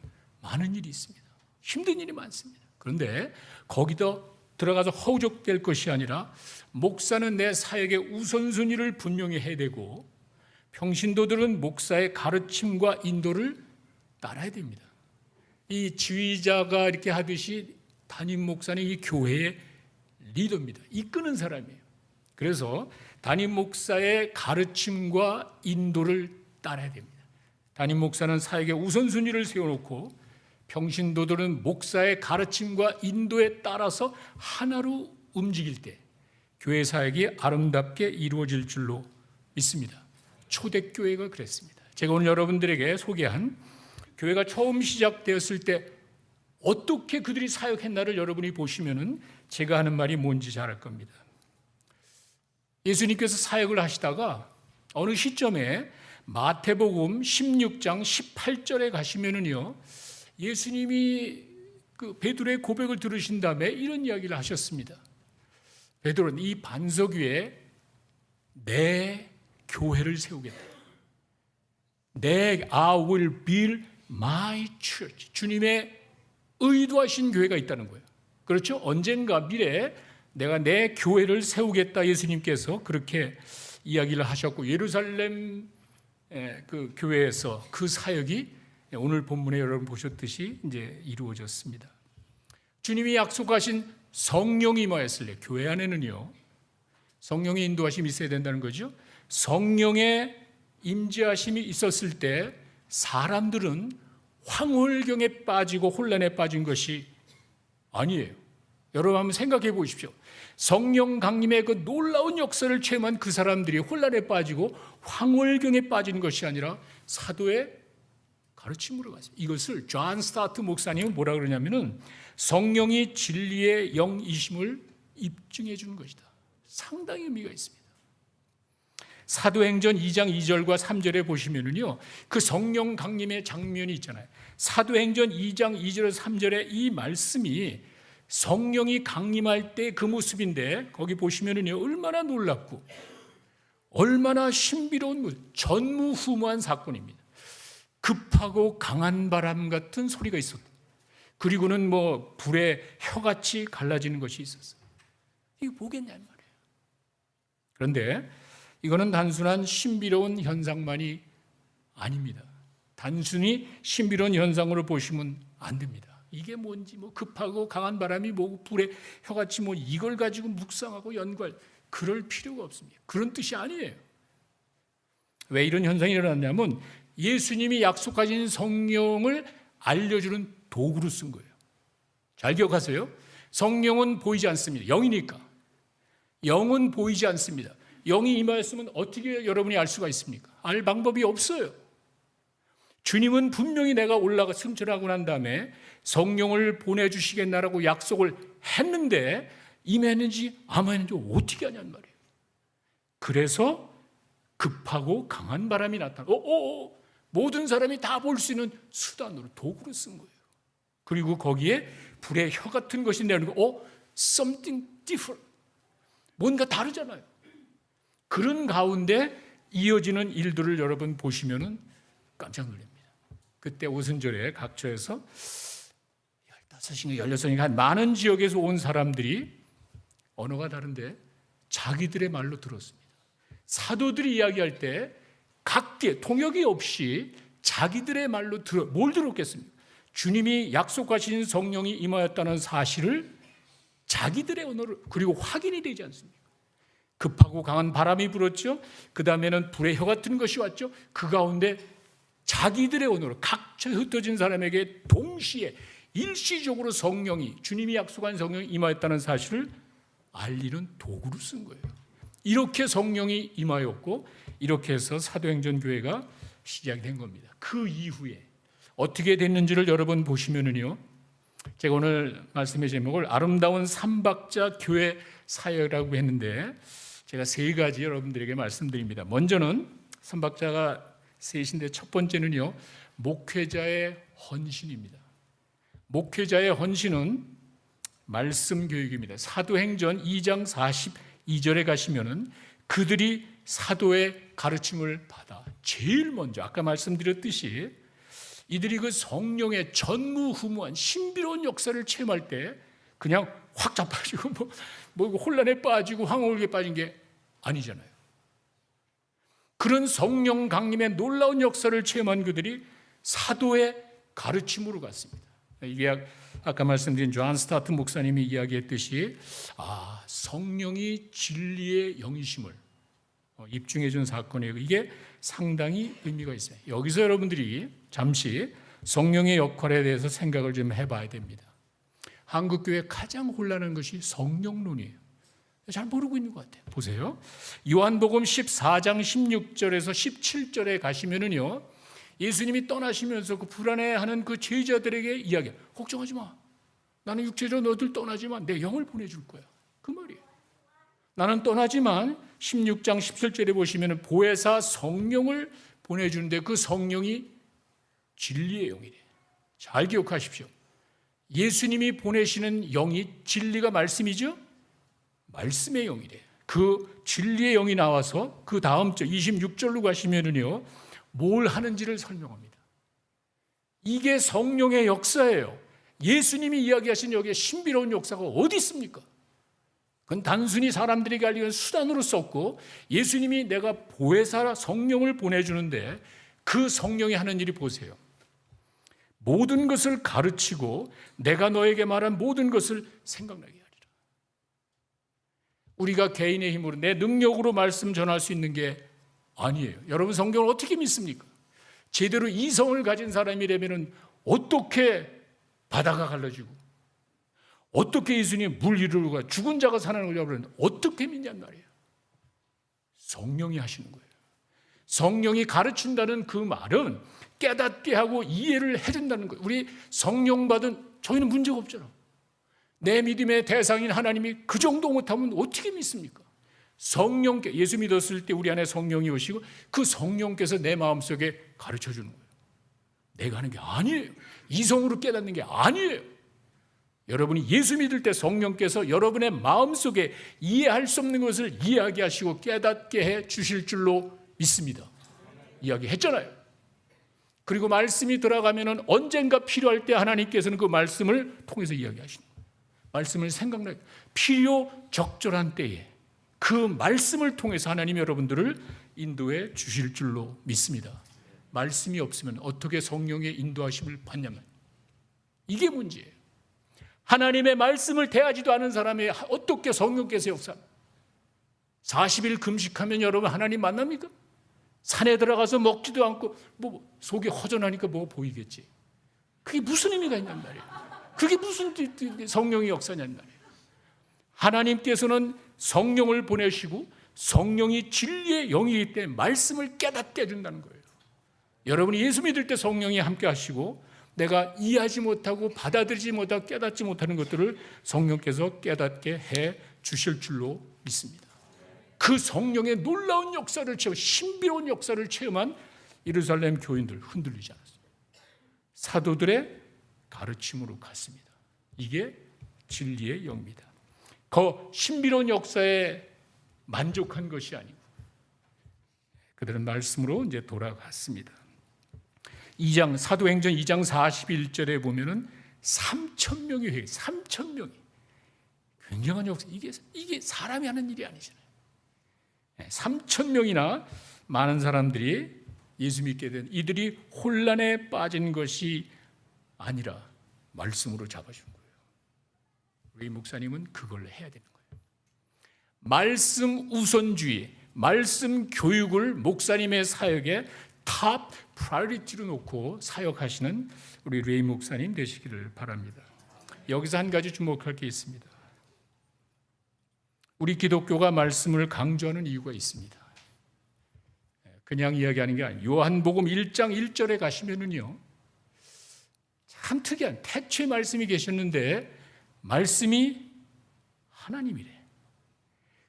많은 일이 있습니다. 힘든 일이 많습니다. 그런데 거기다 들어가서 허우적될 것이 아니라 목사는 내 사역의 우선순위를 분명히 해야 되고 평신도들은 목사의 가르침과 인도를 따라야 됩니다. 이 지휘자가 이렇게 하듯이 담임 목사는 이 교회의 리더입니다. 이끄는 사람이에요. 그래서 담임 목사의 가르침과 인도를 따라야 됩니다. 담임 목사는 사역의 우선순위를 세워놓고 평신도들은 목사의 가르침과 인도에 따라서 하나로 움직일 때 교회 사역이 아름답게 이루어질 줄로 믿습니다. 초대교회가 그랬습니다. 제가 오늘 여러분들에게 소개한 교회가 처음 시작되었을 때 어떻게 그들이 사역했나를 여러분이 보시면은 제가 하는 말이 뭔지 잘 알 겁니다. 예수님께서 사역을 하시다가 어느 시점에 마태복음 16장 18절에 가시면은요, 예수님이 그 베드로의 고백을 들으신 다음에 이런 이야기를 하셨습니다. 베드로는 이 반석 위에 내 교회를 세우겠다. I will build my church. 주님의 의도하신 교회가 있다는 거예요. 그렇죠? 언젠가 미래에 내가 내 교회를 세우겠다, 예수님께서 그렇게 이야기를 하셨고, 예루살렘 그 교회에서 그 사역이 오늘 본문에 여러분 보셨듯이 이제 이루어졌습니다. 주님이 약속하신 성령이 임하였을 때, 교회 안에는요 성령의 인도하심이 있어야 된다는 거죠. 성령의 임재하심이 있었을 때 사람들은 황홀경에 빠지고 혼란에 빠진 것이 아니에요. 여러분 한번 생각해 보십시오. 성령 강림의 그 놀라운 역사를 체험한 그 사람들이 혼란에 빠지고 황홀경에 빠진 것이 아니라 사도의 가르침으로 갔습니다. 이것을 존 스타트 목사님은 뭐라 그러냐면은 성령이 진리의 영이심을 입증해 주는 것이다. 상당히 의미가 있습니다. 사도행전 2장 2절과 3절에 보시면은요, 그 성령 강림의 장면이 있잖아요. 사도행전 2장 2절 3절에 이 말씀이 성령이 강림할 때 그 모습인데, 거기 보시면은요, 얼마나 놀랍고 얼마나 신비로운 전무후무한 사건입니다. 급하고 강한 바람 같은 소리가 있었다. 그리고는 뭐 불에 혀같이 갈라지는 것이 있었어요. 이거 보겠냐 말이에요. 그런데 이거는 단순한 신비로운 현상만이 아닙니다. 단순히 신비로운 현상으로 보시면 안 됩니다. 이게 뭔지 뭐 급하고 강한 바람이 뭐고 불에 혀같이 뭐 이걸 가지고 묵상하고 연구할 그럴 필요가 없습니다. 그런 뜻이 아니에요. 왜 이런 현상이 일어났냐면 예수님이 약속하신 성령을 알려주는 도구로 쓴 거예요. 잘 기억하세요. 성령은 보이지 않습니다. 영이니까. 영은 보이지 않습니다. 영이 임하였으면 어떻게 여러분이 알 수가 있습니까? 알 방법이 없어요. 주님은 분명히 내가 올라가 승천하고 난 다음에 성령을 보내주시겠나라고 약속을 했는데 임했는지 안 했는지 어떻게 하냔 말이에요. 그래서 급하고 강한 바람이 나타나. 모든 사람이 다 볼 수 있는 수단으로 도구로 쓴 거예요. 그리고 거기에 불의 혀 같은 것이 내는 거, something different. 뭔가 다르잖아요. 그런 가운데 이어지는 일들을 여러분 보시면은 깜짝 놀랍니다. 그때 오순절에 각처에서 15인가 16인가 한 많은 지역에서 온 사람들이 언어가 다른데 자기들의 말로 들었습니다. 사도들이 이야기할 때 각계 통역이 없이 자기들의 말로 뭘 들었겠습니까? 주님이 약속하신 성령이 임하였다는 사실을 자기들의 언어로, 그리고 확인이 되지 않습니까? 급하고 강한 바람이 불었죠. 그 다음에는 불의 혀 같은 것이 왔죠. 그 가운데 자기들의 언어로 각처에 흩어진 사람에게 동시에 일시적으로 성령이, 주님이 약속한 성령이 임하였다는 사실을 알리는 도구로 쓴 거예요. 이렇게 성령이 임하였고 이렇게 해서 사도행전 교회가 시작이 된 겁니다. 그 이후에 어떻게 됐는지를 여러분 보시면은요, 제가 오늘 말씀의 제목을 아름다운 삼박자 교회 사역이라고 했는데 제가 세 가지 여러분들에게 말씀드립니다. 먼저는 삼박자가 셋인데 첫 번째는요, 목회자의 헌신입니다. 목회자의 헌신은 말씀 교육입니다. 사도행전 2장 42절에 가시면은 그들이 사도의 가르침을 받아 제일 먼저 아까 말씀드렸듯이 이들이 그 성령의 전무후무한 신비로운 역사를 체험할 때 그냥 확 자빠지고 뭐 혼란에 빠지고 황홀에 빠진 게 아니잖아요. 그런 성령 강림의 놀라운 역사를 체험한 그들이 사도의 가르침으로 갔습니다. 이게 아까 말씀드린 존 스타트 목사님이 이야기했듯이 성령이 진리의 영이심을 입증해 준 사건이에요. 이게 상당히 의미가 있어요. 여기서 여러분들이 잠시 성령의 역할에 대해서 생각을 좀 해봐야 됩니다. 한국교회 가장 혼란한 것이 성령론이에요. 잘 모르고 있는 것 같아요. 보세요. 요한복음 14장 16절에서 17절에 가시면은요, 예수님이 떠나시면서 그 불안해하는 그 제자들에게 이야기, 걱정하지 마. 나는 육체적으로 너희들 떠나지만 내 영을 보내줄 거야. 그 말이에요. 나는 떠나지만 16장 17절에 보시면 보혜사 성령을 보내주는데 그 성령이 진리의 영이래. 잘 기억하십시오. 예수님이 보내시는 영이 진리가 말씀이죠? 말씀의 영이래. 그 진리의 영이 나와서 그 다음 절 26절로 가시면은요, 뭘 하는지를 설명합니다. 이게 성령의 역사예요. 예수님이 이야기하신 여기에 신비로운 역사가 어디 있습니까? 그건 단순히 사람들에게 알리는 수단으로 썼고 예수님이 내가 보혜사 성령을 보내주는데 그 성령이 하는 일이 보세요. 모든 것을 가르치고 내가 너에게 말한 모든 것을 생각나게 하리라. 우리가 개인의 힘으로 내 능력으로 말씀 전할 수 있는 게 아니에요. 여러분 성경을 어떻게 믿습니까? 제대로 이성을 가진 사람이라면 어떻게 바다가 갈라지고 어떻게 예수님이 물 위로 가 죽은 자가 살아나는 걸 잡으려는데 어떻게 믿냔 말이에요. 성령이 하시는 거예요. 성령이 가르친다는 그 말은 깨닫게 하고 이해를 해준다는 거예요. 우리 성령 받은 저희는 문제가 없잖아. 내 믿음의 대상인 하나님이 그 정도 못하면 어떻게 믿습니까? 성령께 예수 믿었을 때 우리 안에 성령이 오시고 그 성령께서 내 마음속에 가르쳐주는 거예요. 내가 하는 게 아니에요. 이성으로 깨닫는 게 아니에요. 여러분이 예수 믿을 때 성령께서 여러분의 마음속에 이해할 수 없는 것을 이해하게 하시고 깨닫게 해 주실 줄로 믿습니다. 이야기했잖아요. 그리고 말씀이 들어가면은 언젠가 필요할 때 하나님께서는 그 말씀을 통해서 이야기하시는 거예요. 말씀을 생각나게 필요 적절한 때에 그 말씀을 통해서 하나님이 여러분들을 인도해 주실 줄로 믿습니다. 말씀이 없으면 어떻게 성령의 인도하심을 받냐면 이게 문제예요. 하나님의 말씀을 대하지도 않은 사람이 어떻게 성령께서 역사합니까? 40일 금식하면 여러분 하나님 만납니까? 산에 들어가서 먹지도 않고 뭐 속이 허전하니까 뭐가 보이겠지. 그게 무슨 의미가 있냔 말이에요. 그게 무슨 성령의 역사냔 말이에요. 하나님께서는 성령을 보내시고 성령이 진리의 영이기 때문에 말씀을 깨닫게 해준다는 거예요. 여러분이 예수 믿을 때 성령이 함께 하시고 내가 이해하지 못하고 받아들이지 못하고 깨닫지 못하는 것들을 성령께서 깨닫게 해 주실 줄로 믿습니다. 그 성령의 놀라운 역사를 체험, 신비로운 역사를 체험한 예루살렘 교인들 흔들리지 않았습니다. 사도들의 가르침으로 갔습니다. 이게 진리의 영입니다. 그 신비로운 역사에 만족한 것이 아니고 그들은 말씀으로 이제 돌아갔습니다. 2장 사도행전 2장 41절에 보면은 3,000명이 회개, 3,000명이 굉장한 역사. 이게 사람이 하는 일이 아니잖아요. 3,000명이나 많은 사람들이 예수 믿게 된 이들이 혼란에 빠진 것이 아니라 말씀으로 잡아준 거예요. 우리 목사님은 그걸 해야 되는 거예요. 말씀 우선주의, 말씀 교육을 목사님의 사역에 탑 프라이어리티로 놓고 사역하시는 우리 레이 목사님 되시기를 바랍니다. 여기서 한 가지 주목할 게 있습니다. 우리 기독교가 말씀을 강조하는 이유가 있습니다. 그냥 이야기하는 게 아니에요. 요한복음 1장 1절에 가시면은요, 참 특이한 태초에 말씀이 계셨는데 말씀이 하나님이래.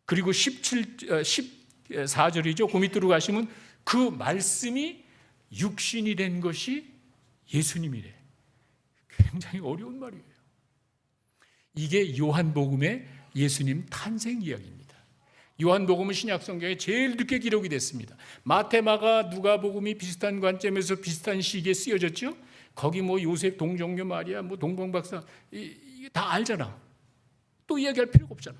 그리고 14절이죠. 그 밑으로 가시면 그 말씀이 육신이 된 것이 예수님이래. 굉장히 어려운 말이에요. 이게 요한복음의 예수님 탄생 이야기입니다. 요한복음은 신약성경에 제일 늦게 기록이 됐습니다. 마태, 마가, 누가복음이 비슷한 관점에서 비슷한 시기에 쓰여졌죠. 거기 뭐 요셉, 동정녀 마리아, 뭐 동방박사 이게 다 알잖아. 또 이야기할 필요가 없잖아.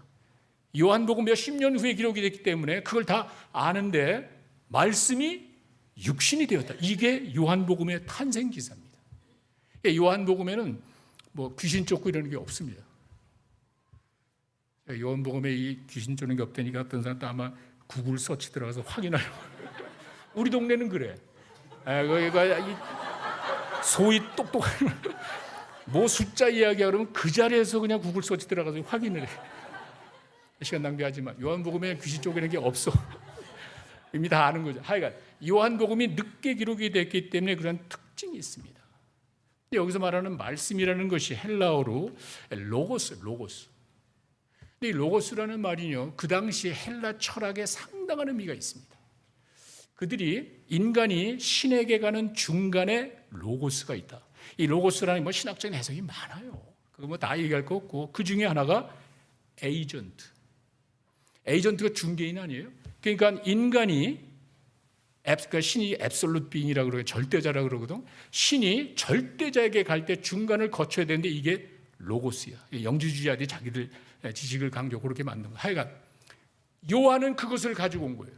요한복음 몇십 년 후에 기록이 됐기 때문에 그걸 다 아는데 말씀이 육신이 되었다. 이게 요한복음의 탄생 기사입니다. 요한복음에는 뭐 귀신 쫓고 이러는 게 없습니다. 요한복음에 이 귀신 쫓는 게 없다니까 어떤 사람도 아마 구글 서치 들어가서 확인하려고. 우리 동네는 그래. 소위 똑똑한 뭐 숫자 이야기하 그러면 그 자리에서 그냥 구글 서치 들어가서 확인을 해. 시간 낭비하지 마. 요한복음에 귀신 쫓기는 게 없어. 이미 다 아는 거죠. 하여간 요한복음이 늦게 기록이 됐기 때문에 그런 특징이 있습니다. 여기서 말하는 말씀이라는 것이 헬라어로 로고스. 근데 이 로고스라는 말이요, 그 당시 헬라 철학에 상당한 의미가 있습니다. 그들이 인간이 신에게 가는 중간에 로고스가 있다. 이 로고스라는 뭐 신학적인 해석이 많아요. 그거 뭐 다 얘기할 거 없고 그 중에 하나가 에이전트. 에이전트가 중개인 아니에요? 그러니까 인간이 신이 앱솔루트 빙이라고 그러고 절대자라고 그러거든. 신이 절대자에게 갈 때 중간을 거쳐야 되는데 이게 로고스야. 영주주의자들이 자기들 지식을 강조 그렇게 만든 거야. 하여간 요한은 그것을 가지고 온 거예요.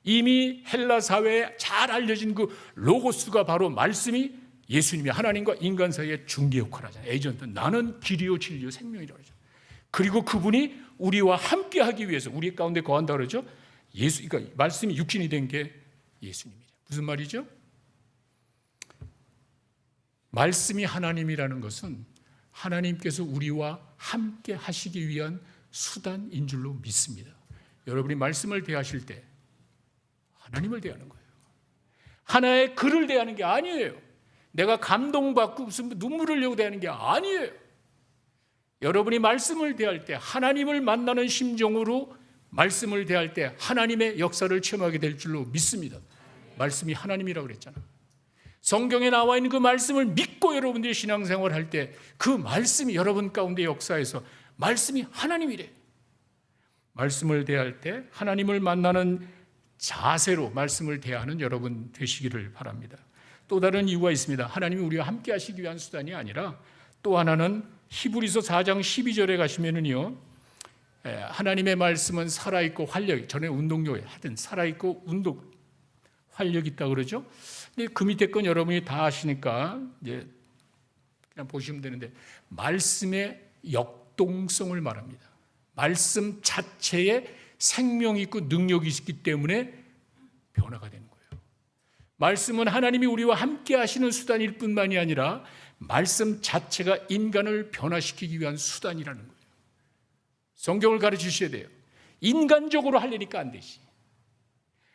이미 헬라 사회에 잘 알려진 그 로고스가 바로 말씀이 예수님이 하나님과 인간 사이의 중개 역할을 하잖아요. 에이전트. 나는 길이요 진리요 생명이라고 하죠. 그리고 그분이 우리와 함께 하기 위해서 우리 가운데 거한다 그러죠. 그러니까 말씀이 육신이 된 게 예수님이죠. 무슨 말이죠? 말씀이 하나님이라는 것은 하나님께서 우리와 함께 하시기 위한 수단인 줄로 믿습니다. 여러분이 말씀을 대하실 때 하나님을 대하는 거예요. 하나의 글을 대하는 게 아니에요. 내가 감동받고 무슨 눈물을 흘리고 대하는 게 아니에요. 여러분이 말씀을 대할 때 하나님을 만나는 심정으로 말씀을 대할 때 하나님의 역사를 체험하게 될 줄로 믿습니다. 말씀이 하나님이라고 그랬잖아. 성경에 나와 있는 그 말씀을 믿고 여러분들이 신앙생활을 할 때 그 말씀이 여러분 가운데 역사에서 말씀이 하나님이래. 말씀을 대할 때 하나님을 만나는 자세로 말씀을 대하는 여러분 되시기를 바랍니다. 또 다른 이유가 있습니다. 하나님이 우리와 함께 하시기 위한 수단이 아니라 또 하나는 히브리서 4장 12절에 가시면은요, 하나님의 말씀은 살아있고 활력, 전에 운동용에 하든 살아있고 활력 있다 그러죠. 근데 그 밑에 건 여러분이 다 아시니까 이제 그냥 보시면 되는데, 말씀의 역동성을 말합니다. 말씀 자체에 생명이 있고 능력이 있기 때문에 변화가 되는 거예요. 말씀은 하나님이 우리와 함께 하시는 수단일 뿐만이 아니라 말씀 자체가 인간을 변화시키기 위한 수단이라는 거예요. 성경을 가르치셔야 돼요. 인간적으로 하려니까 안 되지.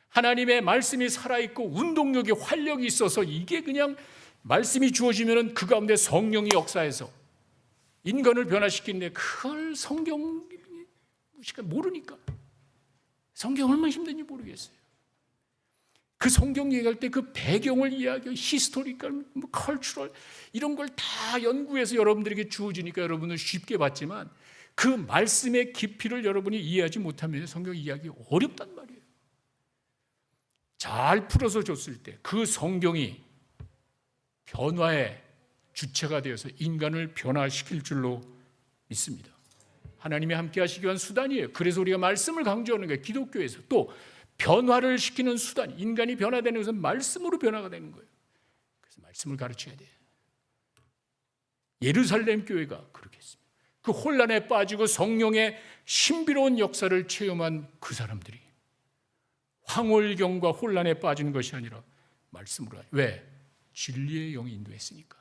하나님의 말씀이 살아있고 운동력이 활력이 있어서 이게 그냥 말씀이 주어지면 그 가운데 성령이 역사해서 인간을 변화시키는데 그걸 성경 모르니까 성경 얼마나 힘든지 모르겠어요. 그 성경 얘기할 때 그 배경을 이야기하고 히스토리컬, 컬처럴 이런 걸 다 연구해서 여러분들에게 주어지니까 여러분은 쉽게 봤지만 그 말씀의 깊이를 여러분이 이해하지 못하면 성경 이야기 어렵단 말이에요. 잘 풀어서 줬을 때 그 성경이 변화의 주체가 되어서 인간을 변화시킬 줄로 믿습니다. 하나님이 함께 하시기 위한 수단이에요. 그래서 우리가 말씀을 강조하는 거예요. 기독교에서 또 변화를 시키는 수단, 인간이 변화되는 것은 말씀으로 변화가 되는 거예요. 그래서 말씀을 가르쳐야 돼요. 예루살렘 교회가 그렇게 했습니다. 그 혼란에 빠지고 성령의 신비로운 역사를 체험한 그 사람들이 황홀경과 혼란에 빠진 것이 아니라 말씀으로. 왜? 진리의 영이 인도했으니까.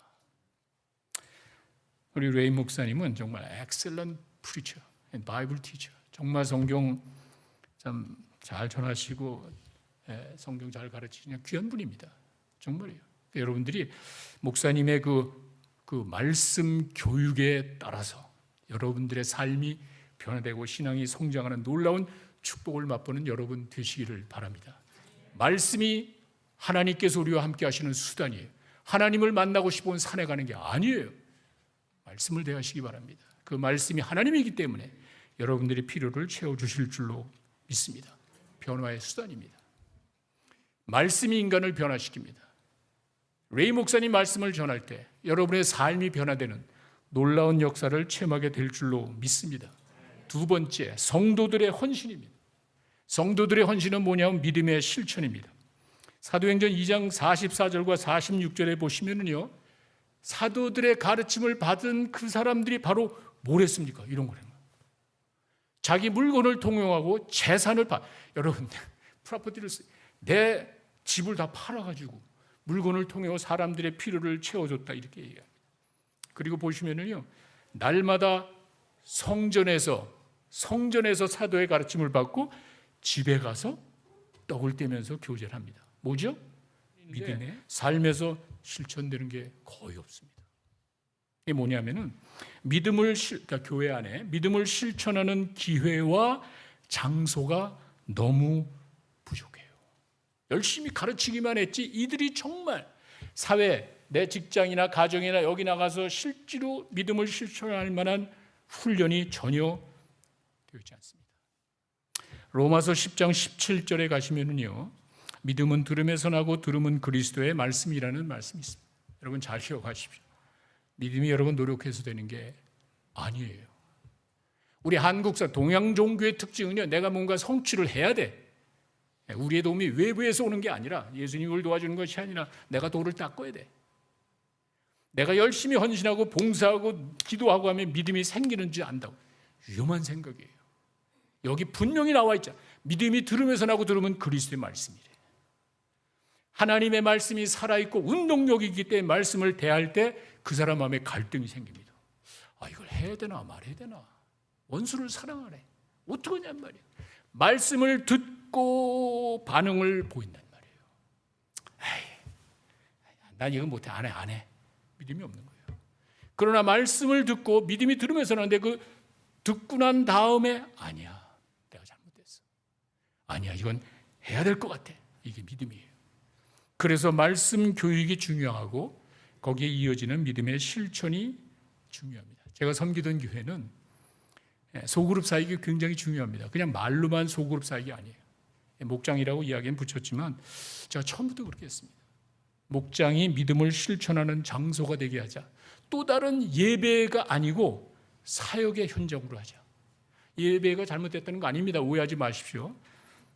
우리 레이 목사님은 정말 엑셀런트 프리처, 바이블 티처. 정말 성경 참 잘 전하시고 성경 잘 가르치시는 귀한 분입니다. 정말이에요. 여러분들이 목사님의 그 말씀 교육에 따라서 여러분들의 삶이 변화되고 신앙이 성장하는 놀라운 축복을 맛보는 여러분 되시기를 바랍니다. 말씀이 하나님께서 우리와 함께 하시는 수단이에요. 하나님을 만나고 싶으면 산에 가는 게 아니에요. 말씀을 대하시기 바랍니다. 그 말씀이 하나님이기 때문에 여러분들의 필요를 채워주실 줄로 믿습니다. 변화의 수단입니다. 말씀이 인간을 변화시킵니다. 레이 목사님 말씀을 전할 때 여러분의 삶이 변화되는 놀라운 역사를 체험하게 될 줄로 믿습니다. 두 번째, 성도들의 헌신입니다. 성도들의 헌신은 뭐냐면 믿음의 실천입니다. 사도행전 2장 44절과 46절에 보시면은요, 사도들의 가르침을 받은 그 사람들이 바로 뭘 했습니까? 이런 거예요. 자기 물건을 통용하고 재산을 여러분, 프로퍼티를 내 집을 다 팔아가지고 물건을 통해서 사람들의 필요를 채워줬다 이렇게 얘기합니다. 그리고 보시면은요, 날마다 성전에서 사도의 가르침을 받고 집에 가서 떡을 떼면서 교제를 합니다. 뭐죠? 믿음의 삶에서 실천되는 게 거의 없습니다. 이게 뭐냐면은 그러니까 교회 안에 믿음을 실천하는 기회와 장소가 너무 부족해요. 열심히 가르치기만 했지 이들이 정말 사회, 내 직장이나 가정이나 여기 나가서 실제로 믿음을 실천할 만한 훈련이 전혀 되지 않습니다. 로마서 10장 17절에 가시면은요, 믿음은 들음에서 나고 들음은 그리스도의 말씀이라는 말씀이 있습니다. 여러분 잘 기억하십시오. 믿음이 여러분 노력해서 되는 게 아니에요. 우리 한국사 동양 종교의 특징은요, 내가 뭔가 성취를 해야 돼. 우리의 도움이 외부에서 오는 게 아니라, 예수님을 도와주는 것이 아니라 내가 돌을 닦아야 돼. 내가 열심히 헌신하고 봉사하고 기도하고 하면 믿음이 생기는지 안다고. 위험한 생각이에요. 여기 분명히 나와 있잖아. 믿음이 들으면서 나고 들으면 그리스도의 말씀이래. 하나님의 말씀이 살아있고 운동력이 있기 때문에 말씀을 대할 때 그 사람 마음에 갈등이 생깁니다. 아, 이걸 해야 되나 말해야 되나. 원수를 사랑하네. 어떡하냔 말이에요. 말씀을 듣고 반응을 보인단 말이에요. 난 이거 못해. 안 해. 믿음이 없는 거예요. 그러나 말씀을 듣고 믿음이 들으면서 하는데 그 듣고 난 다음에 아니야. 내가 잘못했어. 아니야. 이건 해야 될 것 같아. 이게 믿음이에요. 그래서 말씀 교육이 중요하고 거기에 이어지는 믿음의 실천이 중요합니다. 제가 섬기던 교회는 소그룹 사역이 굉장히 중요합니다. 그냥 말로만 소그룹 사역이 아니에요. 목장이라고 이야기는 붙였지만 제가 처음부터 그렇게 했습니다. 목장이 믿음을 실천하는 장소가 되게 하자. 또 다른 예배가 아니고 사역의 현장으로 하자. 예배가 잘못됐다는 거 아닙니다. 오해하지 마십시오.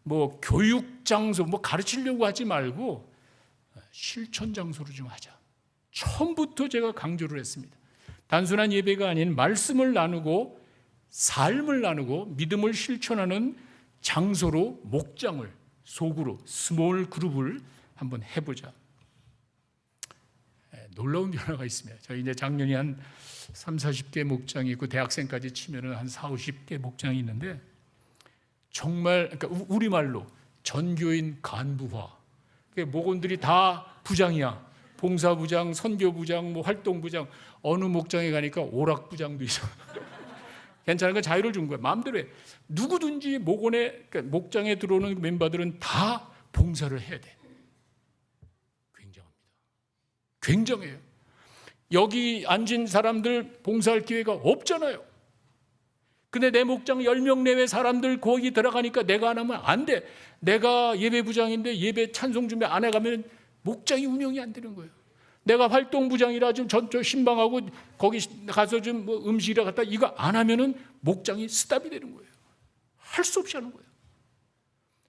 뭐 교육 장소, 뭐 가르치려고 하지 말고 실천 장소로 좀 하자. 처음부터 제가 강조를 했습니다. 단순한 예배가 아닌 말씀을 나누고 삶을 나누고 믿음을 실천하는 장소로 목장을 소그룹, 스몰 그룹을 한번 해보자. 놀라운 변화가 있습니다. 저희 이제 작년에 한 30-40개 목장이 있고 대학생까지 치면은 한 40-50개 목장이 있는데 정말 그러니까 우리말로 전교인 간부화. 목원들이 다 부장이야. 봉사부장, 선교부장, 뭐 활동부장. 어느 목장에 가니까 오락부장도 있어. 괜찮은 건 자유를 준 거야. 마음대로 해. 누구든지 목원에 그러니까 목장에 들어오는 멤버들은 다 봉사를 해야 돼. 굉장합니다. 굉장해요. 여기 앉은 사람들 봉사할 기회가 없잖아요. 근데 내 목장 10명 내외 사람들 거기 들어가니까 내가 안 하면 안 돼. 내가 예배부장인데 예배 찬송 준비 안 해가면 목장이 운영이 안 되는 거예요. 내가 활동부장이라 좀 전조 신방하고 거기 가서 좀 뭐 음식이라 갖다 이거 안 하면은 목장이 스탑이 되는 거예요. 할 수 없이 하는 거예요.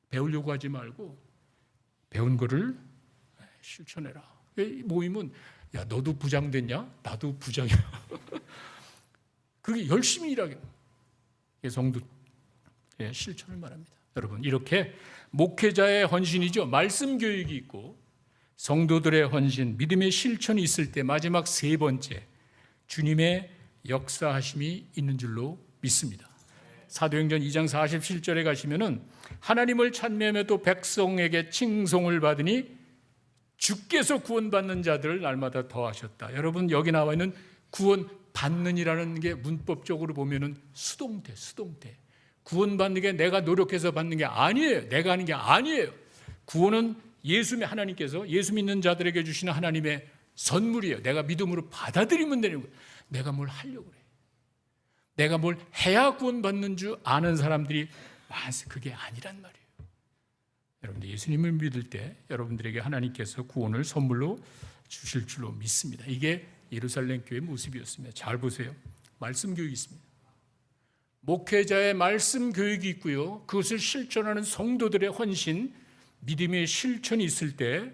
배우려고 하지 말고 배운 거를 실천해라. 모임은 야 너도 부장 됐냐? 나도 부장이야. 그게 열심히 일하게. 성도의 실천을 말합니다. 여러분 이렇게 목회자의 헌신이죠. 말씀 교육이 있고 성도들의 헌신, 믿음의 실천이 있을 때 마지막 세 번째 주님의 역사하심이 있는 줄로 믿습니다. 사도행전 2장 47절에 가시면은 하나님을 찬미하며 또 백성에게 칭송을 받으니 주께서 구원받는 자들을 날마다 더하셨다. 여러분 여기 나와 있는 구원받는이라는 게 문법적으로 보면은 수동태. 구원받는 게 내가 노력해서 받는 게 아니에요. 내가 하는 게 아니에요. 구원은 하나님께서 예수 믿는 자들에게 주시는 하나님의 선물이에요. 내가 믿음으로 받아들이면 되는 거예요. 내가 뭘 하려고 그래. 내가 뭘 해야 구원받는 줄 아는 사람들이 많아서 그게 아니란 말이에요. 여러분들 예수님을 믿을 때 여러분들에게 하나님께서 구원을 선물로 주실 줄로 믿습니다. 이게 예루살렘 교회의 모습이었습니다. 잘 보세요. 말씀 교육이 있습니다. 목회자의 말씀 교육이 있고요. 그것을 실천하는 성도들의 헌신, 믿음의 실천이 있을 때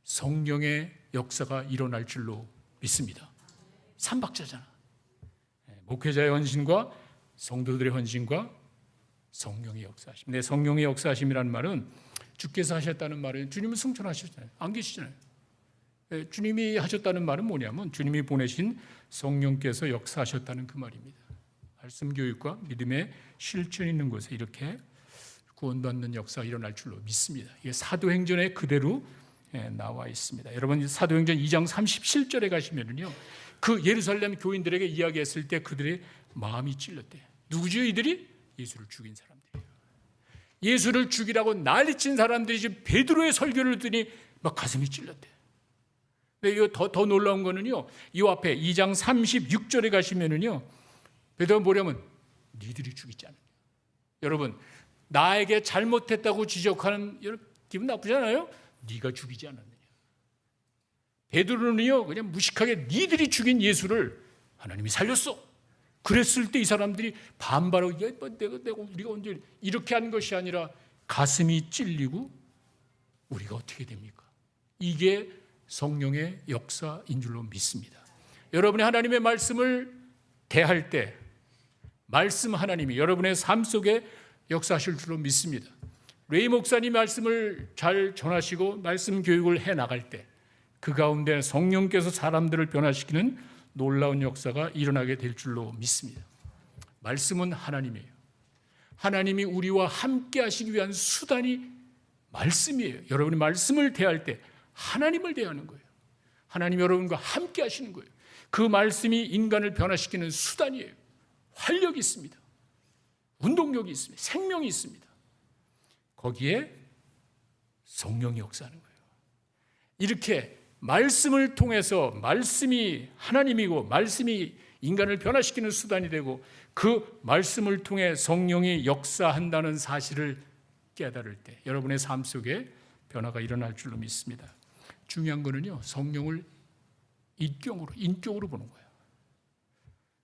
성령의 역사가 일어날 줄로 믿습니다. 삼박자잖아. 목회자의 헌신과 성도들의 헌신과 성령의 역사하심. 네, 성령의 역사하심이라는 말은 주께서 하셨다는 말은 주님은 승천하셨잖아요. 안 계시잖아요. 주님이 하셨다는 말은 뭐냐면 주님이 보내신 성령께서 역사하셨다는 그 말입니다. 말씀 교육과 믿음의 실천이 있는 곳에 이렇게 구원받는 역사가 일어날 줄로 믿습니다. 이게 사도행전에 그대로 나와 있습니다. 여러분 사도행전 2장 37절에 가시면은요. 그 예루살렘 교인들에게 이야기했을 때 그들의 마음이 찔렸대요. 누구죠 이들이? 예수를 죽인 사람들이에요. 예수를 죽이라고 난리친 사람들이 지금 베드로의 설교를 듣더니 막 가슴이 찔렸대요. 근데 이거 더 놀라운 거는요. 이 앞에 2장 36절에 가시면은요. 베드로가 뭐냐면 니들이 죽이지 않느냐. 여러분 나에게 잘못했다고 지적하는 기분 나쁘잖아요. 네가 죽이지 않았느냐. 베드로는요 그냥 무식하게 니들이 죽인 예수를 하나님이 살렸어. 그랬을 때 이 사람들이 반발하고 내가 우리가 언제 이렇게 한 것이 아니라 가슴이 찔리고 우리가 어떻게 됩니까? 이게 성령의 역사인 줄로 믿습니다. 여러분이 하나님의 말씀을 대할 때 말씀 하나님이 여러분의 삶 속에 역사하실 줄로 믿습니다. 레이 목사님 말씀을 잘 전하시고 말씀 교육을 해 나갈 때 그 가운데 성령께서 사람들을 변화시키는 놀라운 역사가 일어나게 될 줄로 믿습니다. 말씀은 하나님이에요. 하나님이 우리와 함께 하시기 위한 수단이 말씀이에요. 여러분이 말씀을 대할 때 하나님을 대하는 거예요. 하나님이 여러분과 함께 하시는 거예요. 그 말씀이 인간을 변화시키는 수단이에요. 활력이 있습니다. 운동력이 있습니다. 생명이 있습니다. 거기에 성령이 역사하는 거예요. 이렇게 말씀을 통해서 말씀이 하나님이고 말씀이 인간을 변화시키는 수단이 되고 그 말씀을 통해 성령이 역사한다는 사실을 깨달을 때 여러분의 삶 속에 변화가 일어날 줄로 믿습니다. 중요한 거는요, 성령을 인격으로 보는 거예요.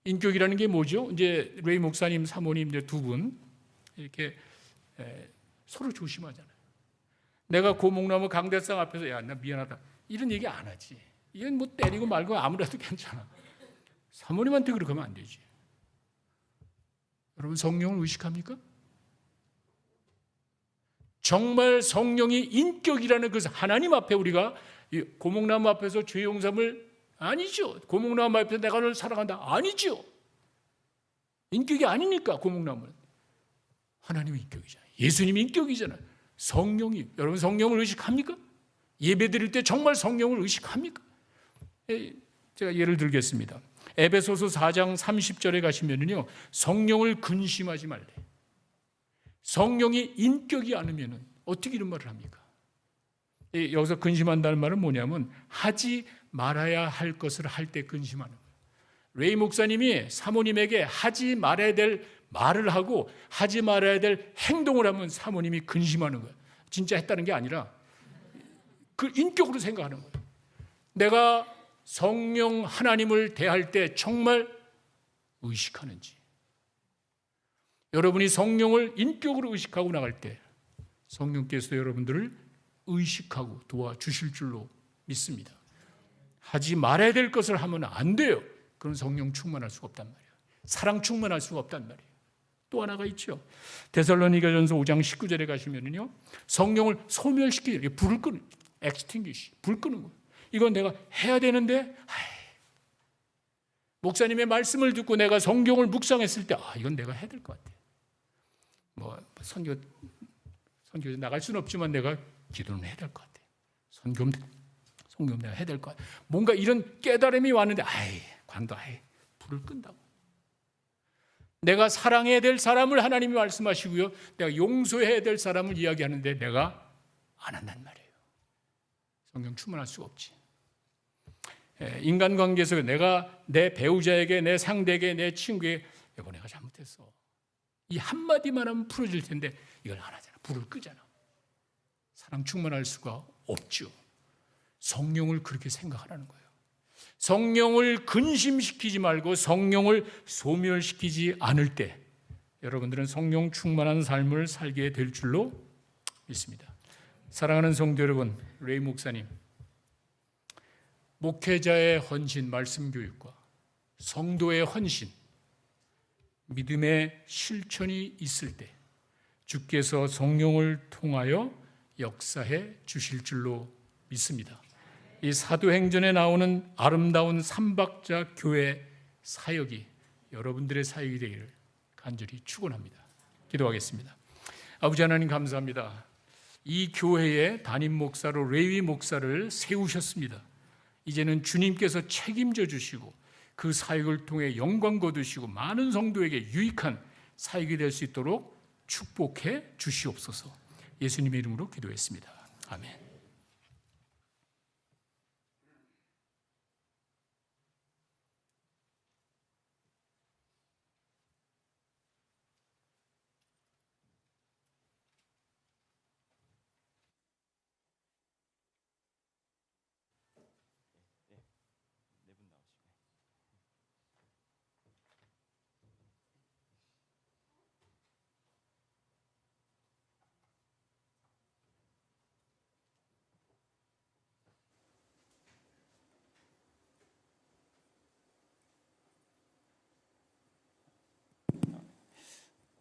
인격이라는 게 뭐죠? 이제 레이 목사님, 사모님 이제 두 분 이렇게 서로 조심하잖아요. 내가 고목나무 강대상 앞에서 야, 나 미안하다 이런 얘기 안 하지. 이건 뭐 때리고 말고 아무래도 괜찮아. 사모님한테 그렇게 하면 안 되지. 여러분 성령을 의식합니까? 정말 성령이 인격이라는 것을 하나님 앞에 우리가 고목나무 앞에서 죄 용서를 아니죠. 고목나무 앞에서 내가 너를 사랑한다 아니죠. 인격이 아니니까 고목나무는 하나님의 인격이잖아요. 예수님이 인격이잖아요. 성령이 여러분 성령을 의식합니까? 예배 드릴 때 정말 성령을 의식합니까? 제가 예를 들겠습니다. 에베소서 4장 30절에 가시면은요, 성령을 근심하지 말래. 성령이 인격이 않으면은 어떻게 이런 말을 합니까? 여기서 근심한다는 말은 뭐냐면 하지 말아야 할 것을 할 때 근심하는 거예요. 레이 목사님이 사모님에게 하지 말아야 될 말을 하고 하지 말아야 될 행동을 하면 사모님이 근심하는 거예요. 진짜 했다는 게 아니라 그 인격으로 생각하는 거예요. 내가 성령 하나님을 대할 때 정말 의식하는지. 여러분이 성령을 인격으로 의식하고 나갈 때 성령께서 여러분들을 의식하고 도와주실 줄로 믿습니다. 하지 말아야 될 것을 하면 안 돼요. 그런 성령 충만할 수가 없단 말이에요. 사랑 충만할 수가 없단 말이에요. 또 하나가 있죠. 데살로니가전서 5장 19절에 가시면은요, 성령을 소멸시키는 불을 끄는 extinguish, 불 끄는 거예요. 이건 내가 해야 되는데 목사님의 말씀을 듣고 내가 성경을 묵상했을 때 이건 내가 해야 될 것 같아. 뭐 선교 나갈 수는 없지만 내가 기도는 해야 될 것 같아. 성경 내가 해야 될 것 같아. 뭔가 이런 깨달음이 왔는데 불을 끈다고. 내가 사랑해야 될 사람을 하나님이 말씀하시고요, 내가 용서해야 될 사람을 이야기하는데 내가 안 한단 말이에요. 성령 충만할 수가 없지. 인간관계에서 내가 내 배우자에게, 내 상대에게, 내 친구에게 여보 내가 잘못했어, 이 한마디만 하면 풀어질 텐데 이걸 안 하잖아. 불을 끄잖아. 사랑 충만할 수가 없죠. 성령을 그렇게 생각하라는 거예요. 성령을 근심시키지 말고 성령을 소멸시키지 않을 때 여러분들은 성령 충만한 삶을 살게 될 줄로 믿습니다. 사랑하는 성도 여러분, 레이 목사님, 목회자의 헌신, 말씀 교육과 성도의 헌신, 믿음의 실천이 있을 때 주께서 성령을 통하여 역사해 주실 줄로 믿습니다. 이 사도행전에 나오는 아름다운 삼박자 교회 사역이 여러분들의 사역이 되기를 간절히 축원합니다. 기도하겠습니다. 아버지 하나님 감사합니다. 이 교회의 담임 목사로 레위 목사를 세우셨습니다. 이제는 주님께서 책임져 주시고 그 사역을 통해 영광 거두시고 많은 성도에게 유익한 사역이 될 수 있도록 축복해 주시옵소서. 예수님의 이름으로 기도했습니다. 아멘.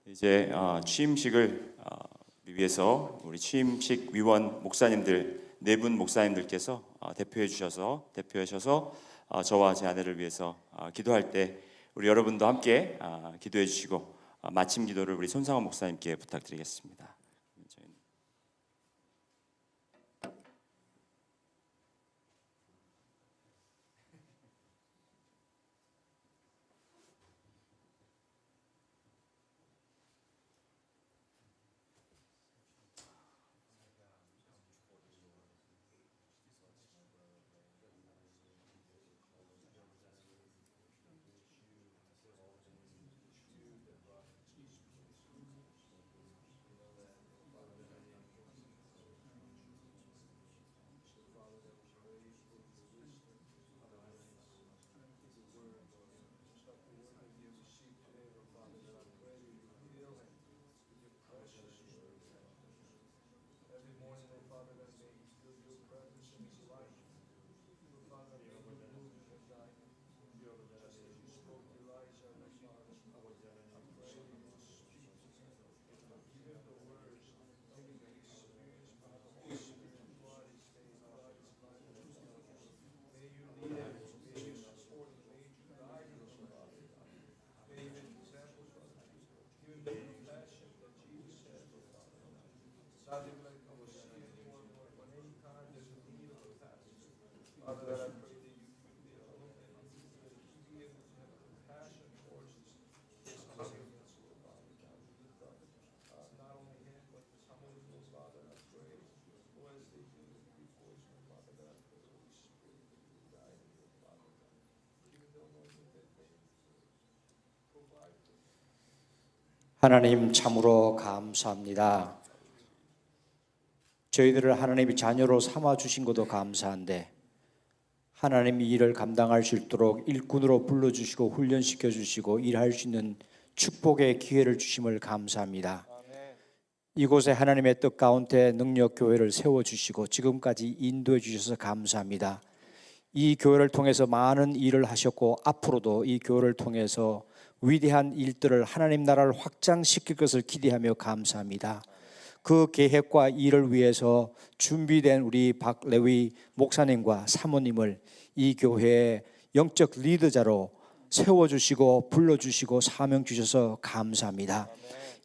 이제 취임식을 위해서 우리 취임식 위원 목사님들 네 분 목사님들께서 대표하셔서 저와 제 아내를 위해서 기도할 때 우리 여러분도 함께 기도해 주시고 마침 기도를 우리 손상원 목사님께 부탁드리겠습니다. 하나님 참으로 감사합니다. 저희들을 하나님의 자녀로 삼아주신 것도 감사한데 하나님이 일을 감당할 수 있도록 일꾼으로 불러주시고 훈련시켜 주시고 일할 수 있는 축복의 기회를 주심을 감사합니다. 이곳에 하나님의 뜻 가운데 능력교회를 세워주시고 지금까지 인도해 주셔서 감사합니다. 이 교회를 통해서 많은 일을 하셨고 앞으로도 이 교회를 통해서 위대한 일들을 하나님 나라를 확장시킬 것을 기대하며 감사합니다. 그 계획과 일을 위해서 준비된 우리 박레위 목사님과 사모님을 이 교회의 영적 리더자로 세워주시고 불러주시고 사명 주셔서 감사합니다.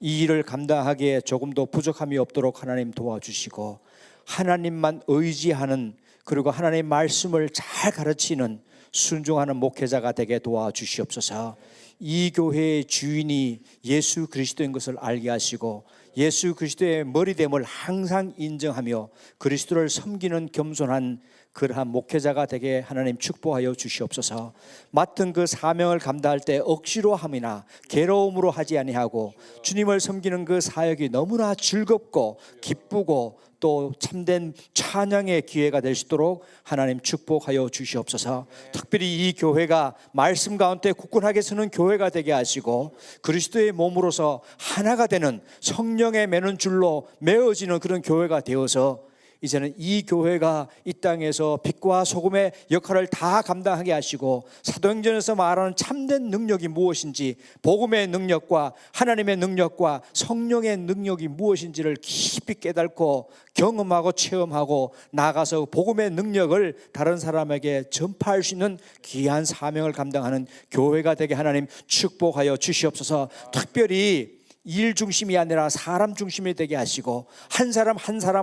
이 일을 감당하기에 조금도 부족함이 없도록 하나님 도와주시고 하나님만 의지하는 그리고 하나님의 말씀을 잘 가르치는 순종하는 목회자가 되게 도와주시옵소서. 이 교회의 주인이 예수 그리스도인 것을 알게 하시고 예수 그리스도의 머리됨을 항상 인정하며 그리스도를 섬기는 겸손한 그러한 목회자가 되게 하나님 축복하여 주시옵소서. 맡은 그 사명을 감당할 때 억지로 함이나 괴로움으로 하지 아니하고 주님을 섬기는 그 사역이 너무나 즐겁고 기쁘고 또 참된 찬양의 기회가 될 수 있도록 하나님 축복하여 주시옵소서. 특별히 이 교회가 말씀 가운데 굳건하게 서는 교회가 되게 하시고 그리스도의 몸으로서 하나가 되는 성령의 매는 줄로 메어지는 그런 교회가 되어서 이제는 이 교회가 이 땅에서 빛과 소금의 역할을 다 감당하게 하시고 사도행전에서 말하는 참된 능력이 무엇인지 복음의 능력과 하나님의 능력과 성령의 능력이 무엇인지를 깊이 깨닫고 경험하고 체험하고 나가서 복음의 능력을 다른 사람에게 전파할 수 있는 귀한 사명을 감당하는 교회가 되게 하나님 축복하여 주시옵소서. 특별히 일 중심이 아니라 사람 중심이 되게 하시고 한 사람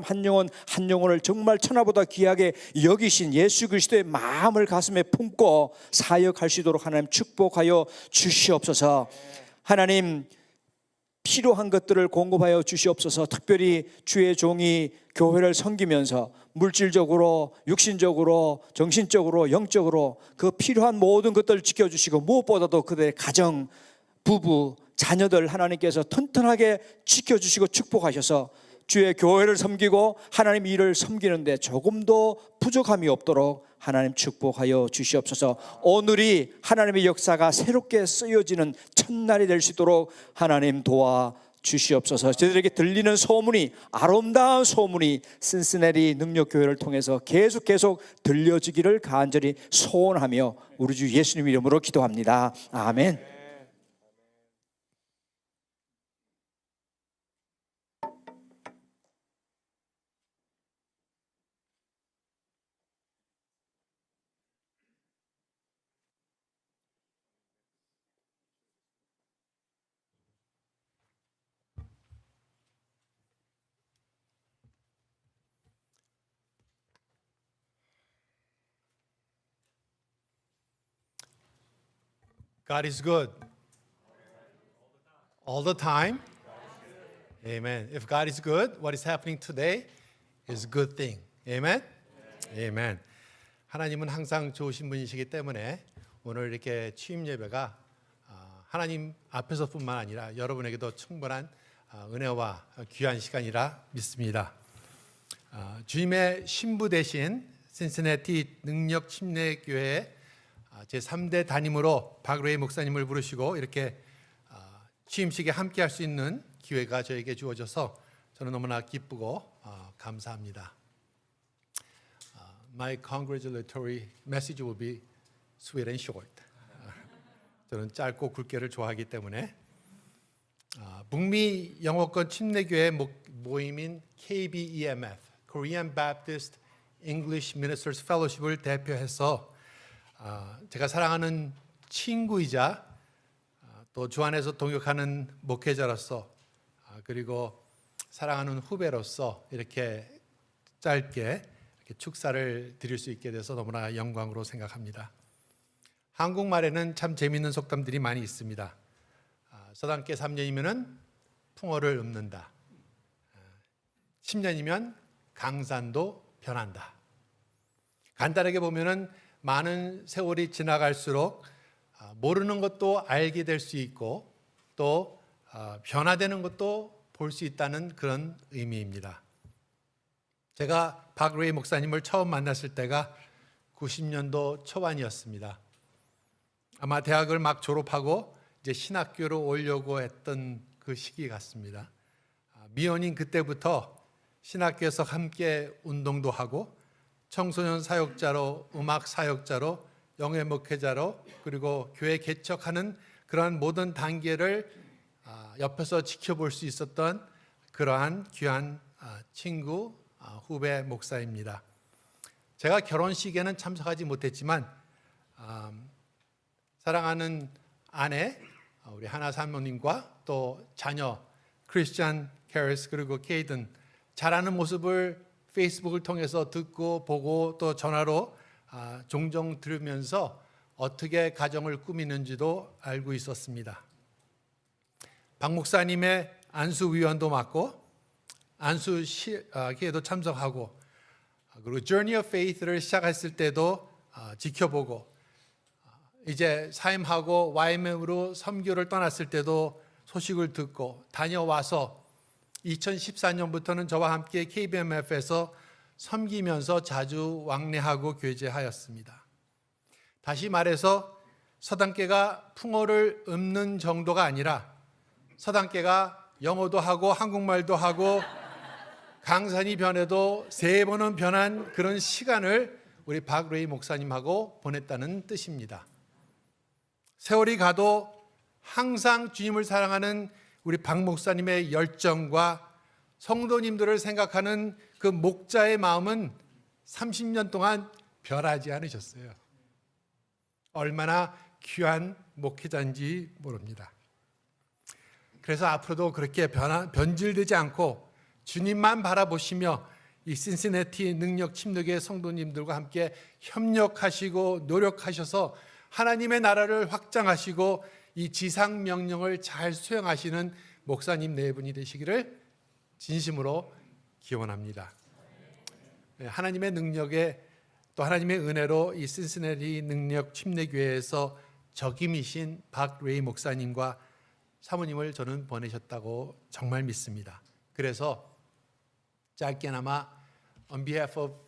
한 영혼을 정말 천하보다 귀하게 여기신 예수 그리스도의 마음을 가슴에 품고 사역할 수 있도록 하나님 축복하여 주시옵소서. 하나님 필요한 것들을 공급하여 주시옵소서. 특별히 주의 종이 교회를 섬기면서 물질적으로 육신적으로 정신적으로 영적으로 그 필요한 모든 것들을 지켜주시고 무엇보다도 그들의 가정 부부 자녀들 하나님께서 튼튼하게 지켜주시고 축복하셔서 주의 교회를 섬기고 하나님 일을 섬기는데 조금도 부족함이 없도록 하나님 축복하여 주시옵소서. 오늘이 하나님의 역사가 새롭게 쓰여지는 첫날이 될 수 있도록 하나님 도와주시옵소서. 저희들에게 들리는 소문이 아름다운 소문이 신시내티 능력교회를 통해서 계속 들려지기를 간절히 소원하며 우리 주 예수님 이름으로 기도합니다. 아멘. God is good. All the time. Amen. If God is good, what is happening today is a good thing. Amen. Amen. 하나님은 항상 좋으신 분이시기 때문에 오늘 이렇게 취임 예배가 하나님 앞에서뿐만 아니라 여러분에게도 충분한 은혜와 귀한 시간이라 믿습니다. 주님의 신부 되신 신시내티 능력 침례교회 제3대 담임으로 박레이 목사님을 부르시고 이렇게 취임식에 함께 할 수 있는 기회가 저에게 주어져서 저는 너무나 기쁘고 감사합니다. My congratulatory message will be sweet and short. 저는 짧고 굵게를 좋아하기 때문에 북미 영어권 침례교회 모임인 KBEMF, Korean Baptist English Ministers Fellowship을 대표해서 제가 사랑하는 친구이자 또 주 안에서 동역하는 목회자로서 그리고 사랑하는 후배로서 이렇게 짧게 이렇게 축사를 드릴 수 있게 돼서 너무나 영광으로 생각합니다. 한국말에는 참 재미있는 속담들이 많이 있습니다. 서당계 3년이면 풍어를 읊는다. 10년이면 강산도 변한다. 간단하게 보면은 많은 세월이 지나갈수록 모르는 것도 알게 될 수 있고 또 변화되는 것도 볼 수 있다는 그런 의미입니다. 제가 박레이 목사님을 처음 만났을 때가 90년도 초반이었습니다. 아마 대학을 막 졸업하고 이제 신학교로 오려고 했던 그 시기 같습니다. 미혼인 그때부터 신학교에서 함께 운동도 하고 청소년 사역자로, 음악 사역자로, 영예 목회자로 그리고 교회 개척하는 그러한 모든 단계를 옆에서 지켜볼 수 있었던 그러한 귀한 친구, 후배 목사입니다. 제가 결혼식에는 참석하지 못했지만 사랑하는 아내 우리 하나 사모님과 또 자녀 크리스찬 캐리스 그리고 케이든 자라는 모습을 페이스북을 통해서 듣고 보고 또 전화로 종종 들으면서 어떻게 가정을 꾸미는지도 알고 있었습니다. 박 목사님의 안수위원도 맡고 안수기에도 참석하고 그리고 Journey of Faith를 시작했을 때도 지켜보고 이제 사임하고 YM으로 선교를 떠났을 때도 소식을 듣고 다녀와서 2014년부터는 저와 함께 KBMF에서 섬기면서 자주 왕래하고 교제하였습니다. 다시 말해서 서당계가 풍어를 읊는 정도가 아니라 서당계가 영어도 하고 한국말도 하고 강산이 변해도 3번은 변한 그런 시간을 우리 박레이 목사님하고 보냈다는 뜻입니다. 세월이 가도 항상 주님을 사랑하는 우리 박 목사님의 열정과 성도님들을 생각하는 그 목자의 마음은 30년 동안 변하지 않으셨어요. 얼마나 귀한 목회자인지 모릅니다. 그래서 앞으로도 그렇게 변질되지 않고 주님만 바라보시며 이 신시내티 능력 침례교회 성도님들과 함께 협력하시고 노력하셔서 하나님의 나라를 확장하시고 이 지상 명령을 잘 수행하시는 목사님 네 분이 되시기를 진심으로 기원합니다. 하나님의 능력에 또 하나님의 은혜로 이 신시내티 능력 침례교회에서 적임이신 박레이 목사님과 사모님을 저는 보내셨다고 정말 믿습니다. 그래서 짧게나마 on behalf of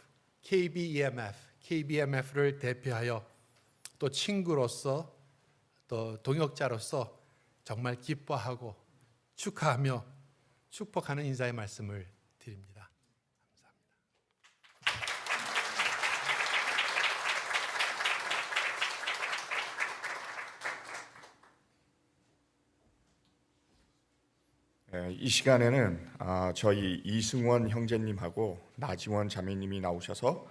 KBMF를 대표하여 또 친구로서 또 동역자로서 정말 기뻐하고 축하하며 축복하는 인사의 말씀을 드립니다. 이 시간에는 저희 이승원 형제님하고 나지원 자매님이 나오셔서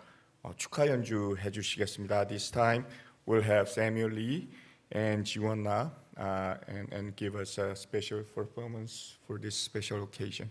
축하 연주 해주시겠습니다. This time we'll have Samuel Lee and Jiwon Na and give us a special performance for this special occasion.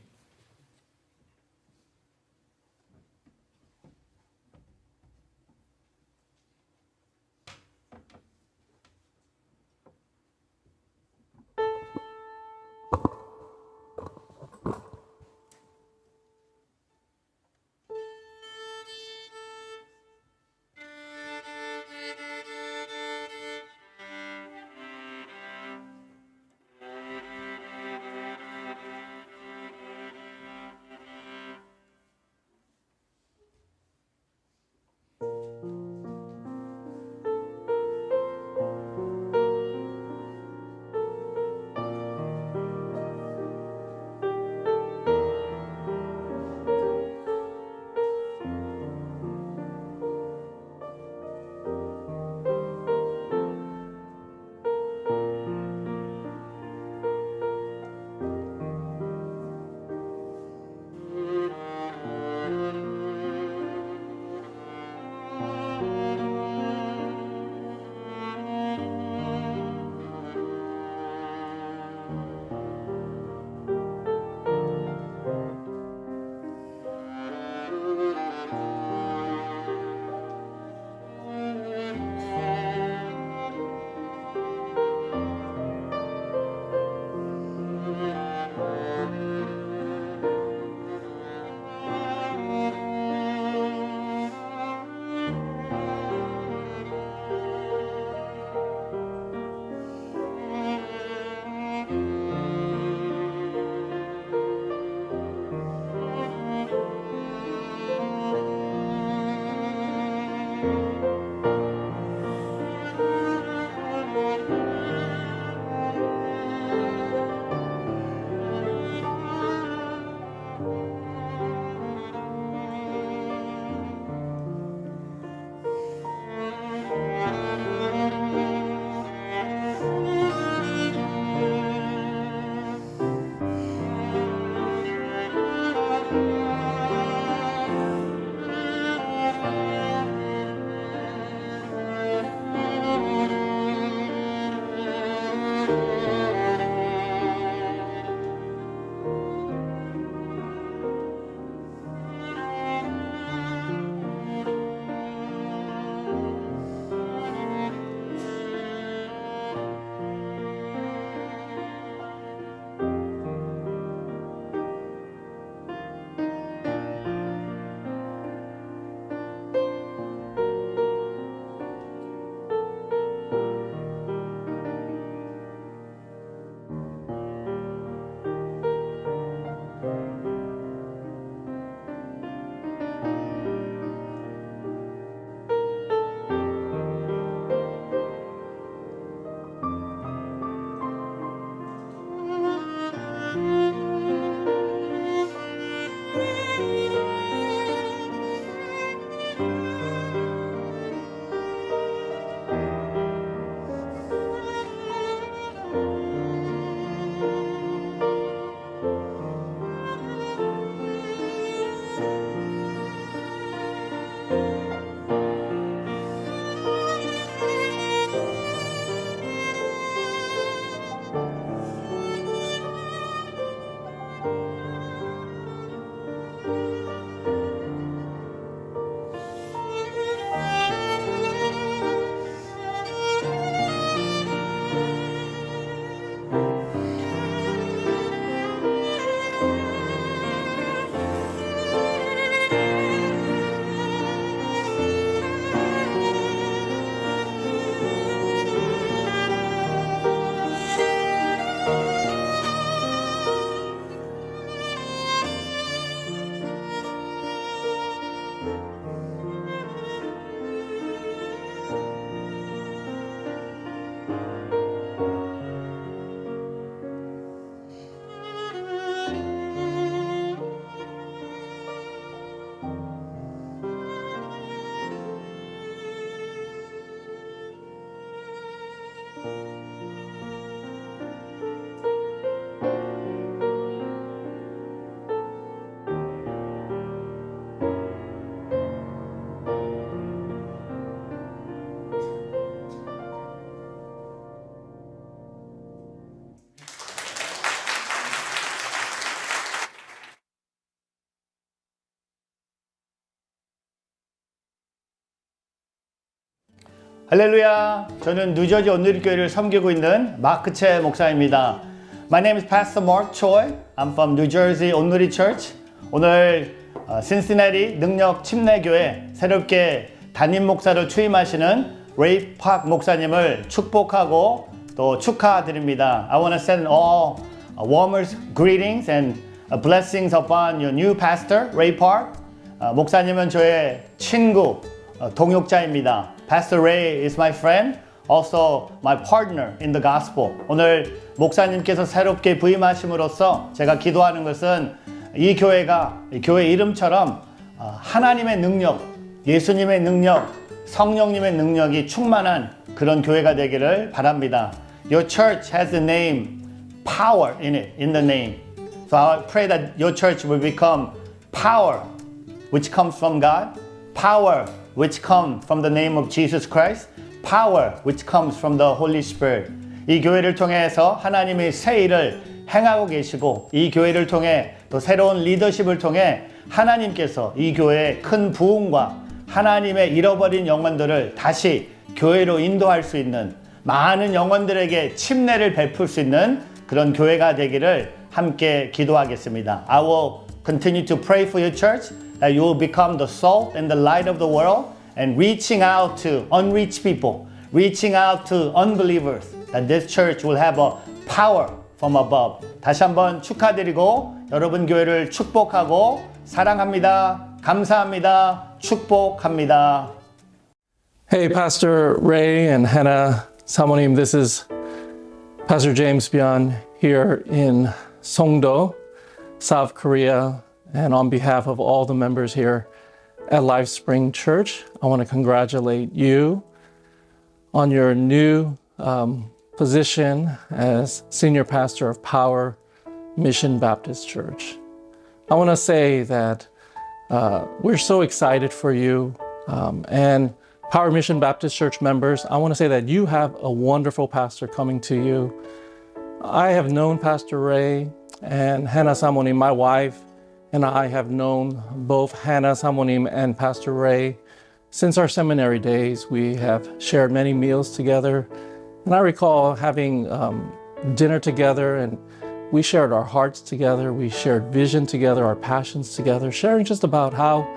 할렐루야. 저는 뉴저지 온누리교회를 섬기고 있는 마크채 목사입니다. My name is Pastor Mark Choi. I'm from New Jersey 온누리 Church. 오늘 신시내티 능력 침례교회 새롭게 담임 목사를 취임하시는 레이 팍 목사님을 축복하고 또 축하드립니다. I want to send all warmest greetings and blessings upon your new pastor, Ray Park. 목사님은 저의 친구, 동역자입니다. Pastor Ray is my friend, also my partner in the gospel. 오늘 목사님께서 새롭게 부임하심으로써 제가 기도하는 것은 이 교회가 교회 이름처럼 하나님의 능력, 예수님의 능력, 성령님의 능력이 충만한 그런 교회가 되기를 바랍니다. Your church has the name power in it, in the name. So I pray that your church will become power, which comes from God, power, which comes from the name of Jesus Christ, power, which comes from the Holy Spirit. 이 교회를 통해서 하나님이 새 일을 행하고 계시고 이 교회를 통해 또 새로운 리더십을 통해 하나님께서 이 교회의 큰 부흥과 하나님의 잃어버린 영혼들을 다시 교회로 인도할 수 있는 많은 영혼들에게 침례를 베풀 수 있는 그런 교회가 되기를 함께 기도하겠습니다. I will continue to pray for your church that you will become the salt and the light of the world and reaching out to unreached people, reaching out to unbelievers, that this church will have a power from above. 다시 한번 축하드리고 여러분 교회를 축복하고 사랑합니다. 감사합니다. 축복합니다. Hey, Pastor Ray and Hannah 사모님, this is Pastor James Byun here in Songdo, South Korea, and on behalf of all the members here at Life Spring Church, I want to congratulate you on your new position as Senior Pastor of Power Mission Baptist Church. I want to say that we're so excited for you, and Power Mission Baptist Church members, I want to say that you have a wonderful pastor coming to you. I have known Pastor Ray and Hannah Samonim, my wife, and I have known both Hannah Samonim and Pastor Ray since our seminary days. We have shared many meals together, and I recall having dinner together, and we shared our hearts together, we shared vision together, our passions together, sharing just about how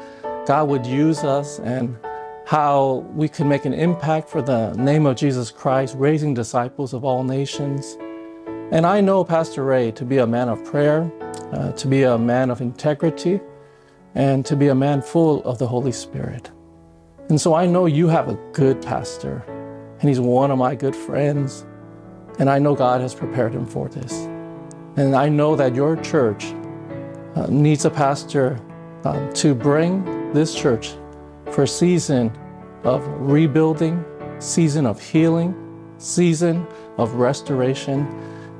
God would use us and how we could make an impact for the name of Jesus Christ, raising disciples of all nations. And I know Pastor Ray to be a man of prayer, to be a man of integrity, and to be a man full of the Holy Spirit. And so I know you have a good pastor, and he's one of my good friends, and I know God has prepared him for this. And I know that your church needs a pastor to bring this church for a season of rebuilding, season of healing, season of restoration.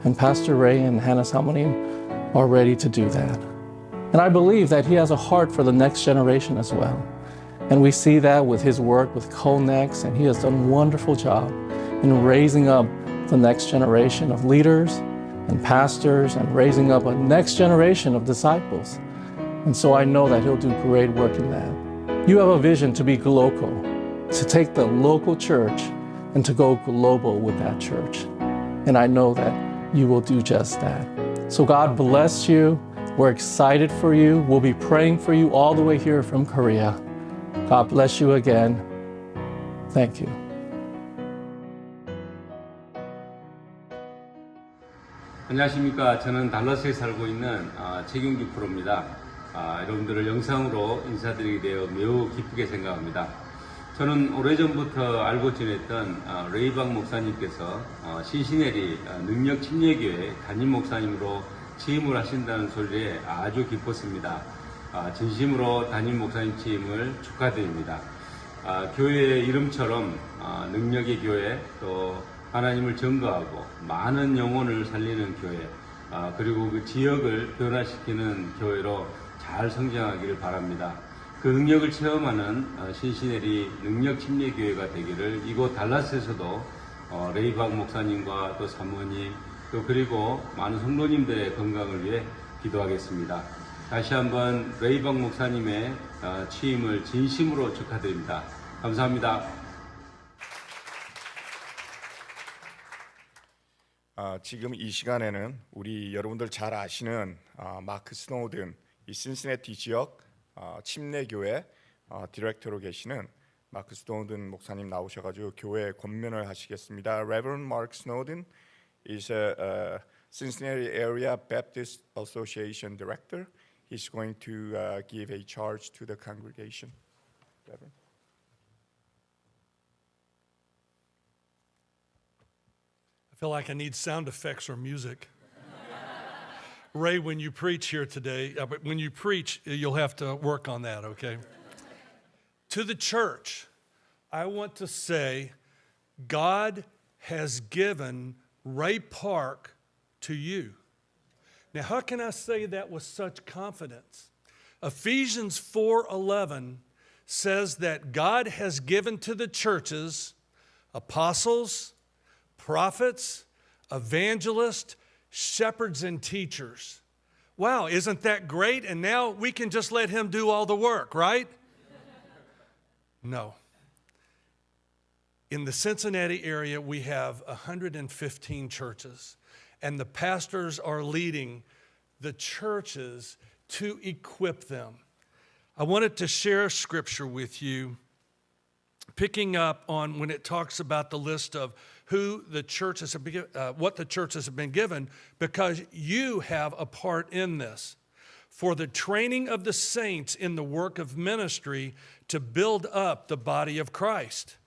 And Pastor Ray and Hannah Samonim are ready to do that. And I believe that he has a heart for the next generation as well. And we see that with his work with Conex, and he has done a wonderful job in raising up the next generation of leaders and pastors and raising up a next generation of disciples. And so I know that he'll do great work in that. You have a vision to be local, to take the local church and to go global with that church. And I know that you will do just that. So God bless you. We're excited for you. We'll be praying for you all the way here from Korea. God bless you again. Thank you. 안녕하십니까. 저는 달라스에 살고 있는 최경규 프로입니다. 여러분들을 영상으로 인사드리게 되어 매우 기쁘게 생각합니다. 저는 오래전부터 알고 지냈던 레이박 목사님께서 신시내리 능력 침례교회 담임 목사님으로 취임을 하신다는 소리에 아주 기뻤습니다. 진심으로 담임 목사님 취임을 축하드립니다. 교회의 이름처럼 능력의 교회, 또 하나님을 증거하고 많은 영혼을 살리는 교회, 그리고 그 지역을 변화시키는 교회로 잘 성장하기를 바랍니다. 그 능력을 체험하는 신시내리 능력 침례교회가 되기를 이곳 달라스에서도 레이박 목사님과 또 사모님, 또 그리고 많은 성도님들의 건강을 위해 기도하겠습니다. 다시 한번 레이박 목사님의 취임을 진심으로 축하드립니다. 감사합니다. 지금 이 시간에는 우리 여러분들 잘 아시는 마크 스노든, 이 신시내티 지역 침례교회 디렉터로 계시는 마크 스노든 목사님 나오셔가지고 교회 권면을 하시겠습니다. Reverend Mark Snowden is a Cincinnati Area Baptist Association director. He's going to give a charge to the congregation. Reverend. I feel like I need sound effects or music. Ray, when you preach here today, when you preach, you'll have to work on that, okay? To the church, I want to say God has given Ray Park to you. Now, how can I say that with such confidence? Ephesians 4:11 says that God has given to the churches apostles, prophets, evangelists, shepherds, and teachers. Wow, isn't that great? And now we can just let him do all the work, right? No. In the Cincinnati area, we have 115 churches, and the pastors are leading the churches to equip them. I wanted to share scripture with you, picking up on when it talks about the list of who the churches have been, what the churches have been given, because you have a part in this. For the training of the saints in the work of ministry to build up the body of Christ,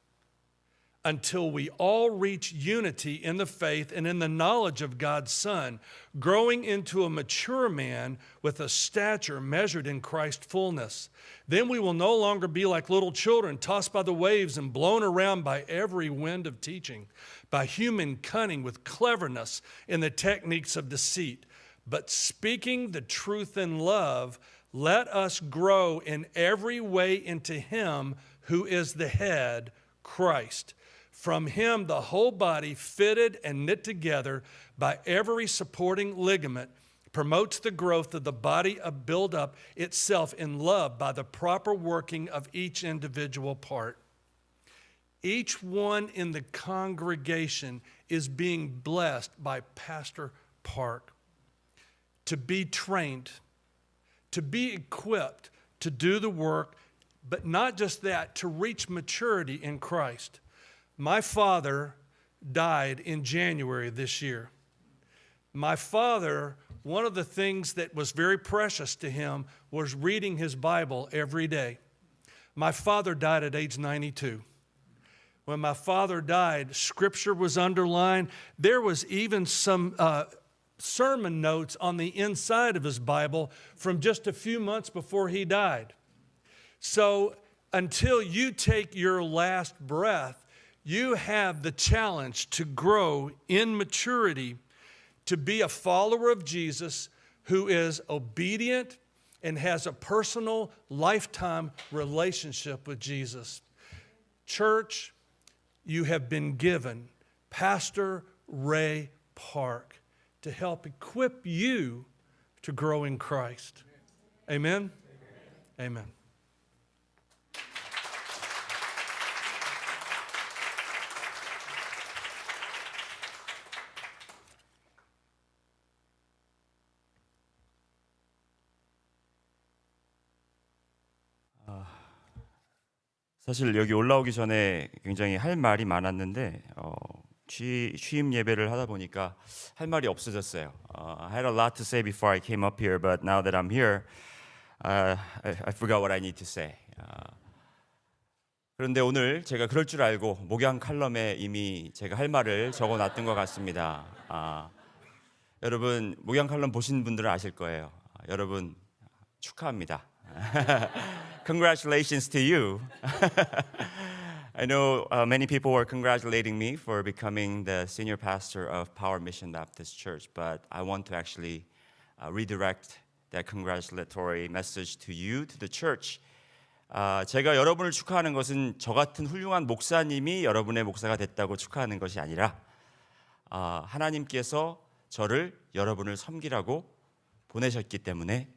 until we all reach unity in the faith and in the knowledge of God's Son, growing into a mature man with a stature measured in Christ's fullness. Then we will no longer be like little children, tossed by the waves and blown around by every wind of teaching, by human cunning with cleverness in the techniques of deceit. But speaking the truth in love, let us grow in every way into Him who is the head, Christ. From Him the whole body, fitted and knit together by every supporting ligament, promotes the growth of the body of build up itself in love by the proper working of each individual part. Each one in the congregation is being blessed by Pastor Park to be trained, to be equipped to do the work, but not just that, to reach maturity in Christ. My father died in January this year. My father, one of the things that was very precious to him was reading his Bible every day. My father died at age 92. When my father died, scripture was underlined. There was even some sermon notes on the inside of his Bible from just a few months before he died. So until you take your last breath, you have the challenge to grow in maturity, to be a follower of Jesus who is obedient and has a personal lifetime relationship with Jesus. Church, you have been given Pastor Ray Park to help equip you to grow in Christ. Amen? Amen. 사실 여기 올라오기 전에 굉장히 할 말이 많았는데 취임 예배를 하다 보니까 할 말이 없어졌어요. I had a lot to say before I came up here, but now that I'm here, I forgot what I need to say. 그런데 오늘 제가 그럴 줄 알고 목양 칼럼에 이미 제가 할 말을 적어놨던 것 같습니다. 여러분 목양 칼럼 보신 분들은 아실 거예요. 여러분 축하합니다. Congratulations to you. I know many people were congratulating me for becoming the senior pastor of Power Mission Baptist Church, but I want to actually redirect that congratulatory message to you, to the church. 제가 여러분을 축하하는 것은 저 같은 훌륭한 목사님이 여러분의 목사가 됐다고 축하하는 것이 아니라 하나님께서 저를 여러분을 섬기라고 보내셨기 때문에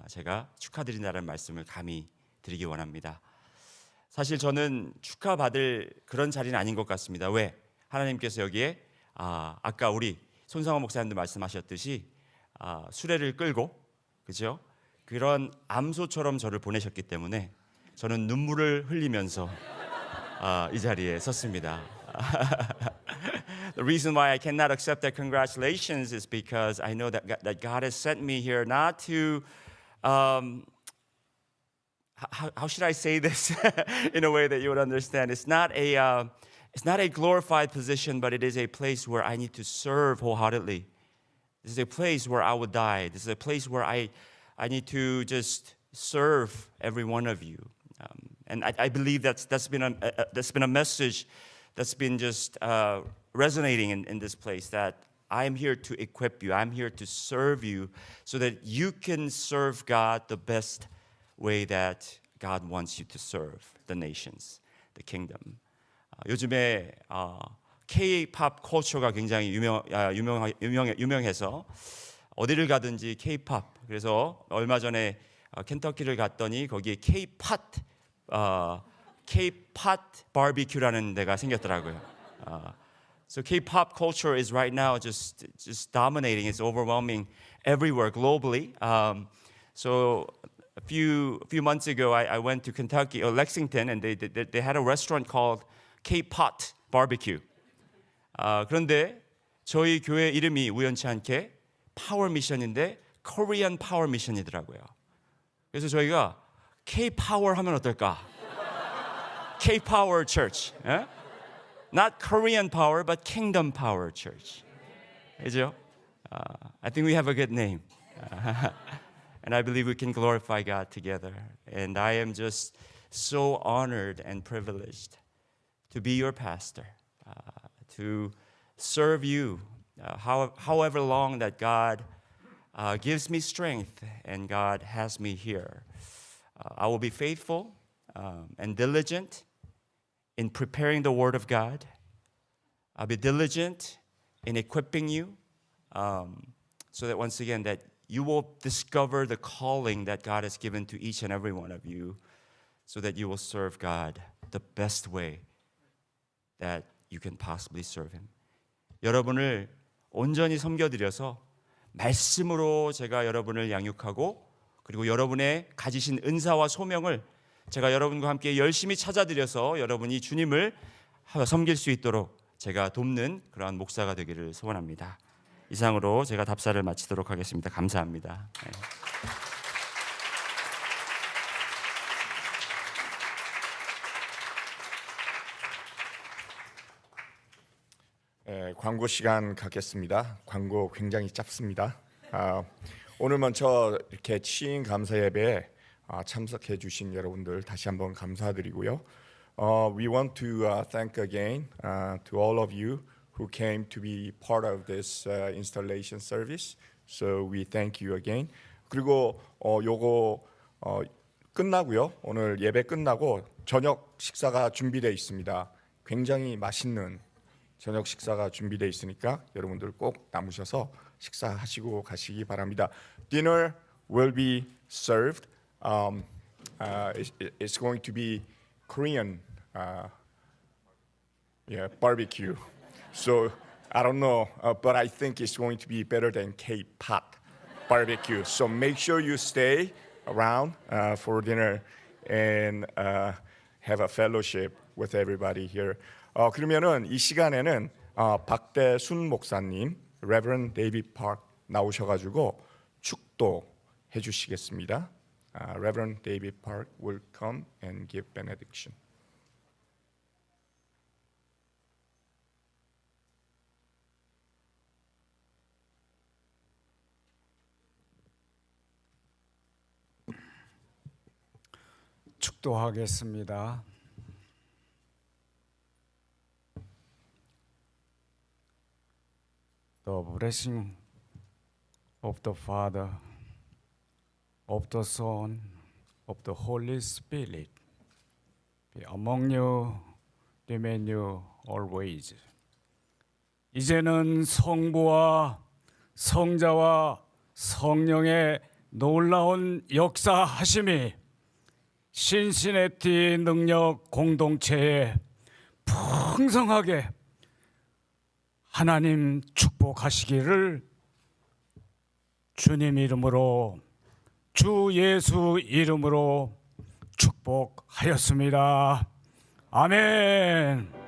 제가 축하드린다는 말씀을 감히 드리기 원합니다. 사실 저는 축하받을 그런 자리는 아닌 것 같습니다. 왜? 하나님께서 여기에 아까 우리 손상원 목사님도 말씀하셨듯이 수레를 끌고 그죠? 그런 암소처럼 저를 보내셨기 때문에 저는 눈물을 흘리면서 이 자리에 섰습니다. The reason why I cannot accept that congratulations is because I know that God has sent me here not to how should I say this in a way that you would understand? It's not a glorified position, but it is a place where I need to serve wholeheartedly. This is a place where I would die. This is a place where I need to just serve every one of you. And I believe that's been a message that's been just resonating in this place, that I'm here to equip you. I'm here to serve you so that you can serve God the best way that God wants you to serve the nations, the kingdom. 요즘에 K-pop 컬처가 굉장히 유명해서 어디를 가든지 K-pop. 그래서 얼마 전에 켄터키를 갔더니 거기에 K-pot barbecue라는 데가 생겼더라고요. So K-pop culture is right now just dominating. It's overwhelming everywhere globally. So a few months ago, I went to Kentucky or Lexington, and they had a restaurant called K-pot barbecue. 그런데 저희 교회 이름이 우연치 않게 파워 미션인데 Korean 파워 미션이더라고요. 그래서 저희가 K-power 하면 어떨까? K-power church. 예? Not Korean power, but Kingdom Power Church. 그죠? I think we have a good name. And I believe we can glorify God together. And I am just so honored and privileged to be your pastor, to serve you however long that God gives me strength and God has me here. I will be faithful and diligent in preparing the Word of God. I'll be diligent in equipping you so that once again that you will discover the calling that God has given to each and every one of you so that you will serve God the best way that you can possibly serve Him. 여러분을 온전히 섬겨드려서 말씀으로 제가 여러분을 양육하고 그리고 여러분의 가지신 은사와 소명을 제가 여러분과 함께 열심히 찾아드려서 여러분이 주님을 섬길 수 있도록 제가 돕는 그러한 목사가 되기를 소원합니다. 이상으로 제가 답사를 마치도록 하겠습니다. 감사합니다. 광고 시간 갖겠습니다. 광고 굉장히 짧습니다. 오늘 먼저 이렇게 치인 감사 예배에 참석해 주신 여러분들 다시 한번 감사드리고요. We want to thank again to all of you who came to be part of this installation service. So we thank you again. 그리고 요거 끝나고요. 오늘 예배 끝나고 저녁 식사가 준비되어 있습니다. 굉장히 맛있는 저녁 식사가 준비되어 있으니까 여러분들 꼭 남으셔서 식사하시고 가시기 바랍니다. Dinner will be served. It's going to be Korean barbecue. So I don't know, but I think it's going to be better than K-pop barbecue. So make sure you stay around for dinner and have a fellowship with everybody here. 그러면은 이 시간에는 박대순 목사님, Reverend David Park 나오셔가지고 축도 해주시겠습니다. Reverend David Park will come and give benediction. 축도하겠습니다. The blessing of the Father, of the Son, of the Holy Spirit be among you, remain you always. 이제는 성부와 성자와 성령의 놀라운 역사하심이 신시내티 능력 공동체에 풍성하게 하나님 축복하시기를 주님 이름으로 주 예수 이름으로 축복하였습니다. 아멘.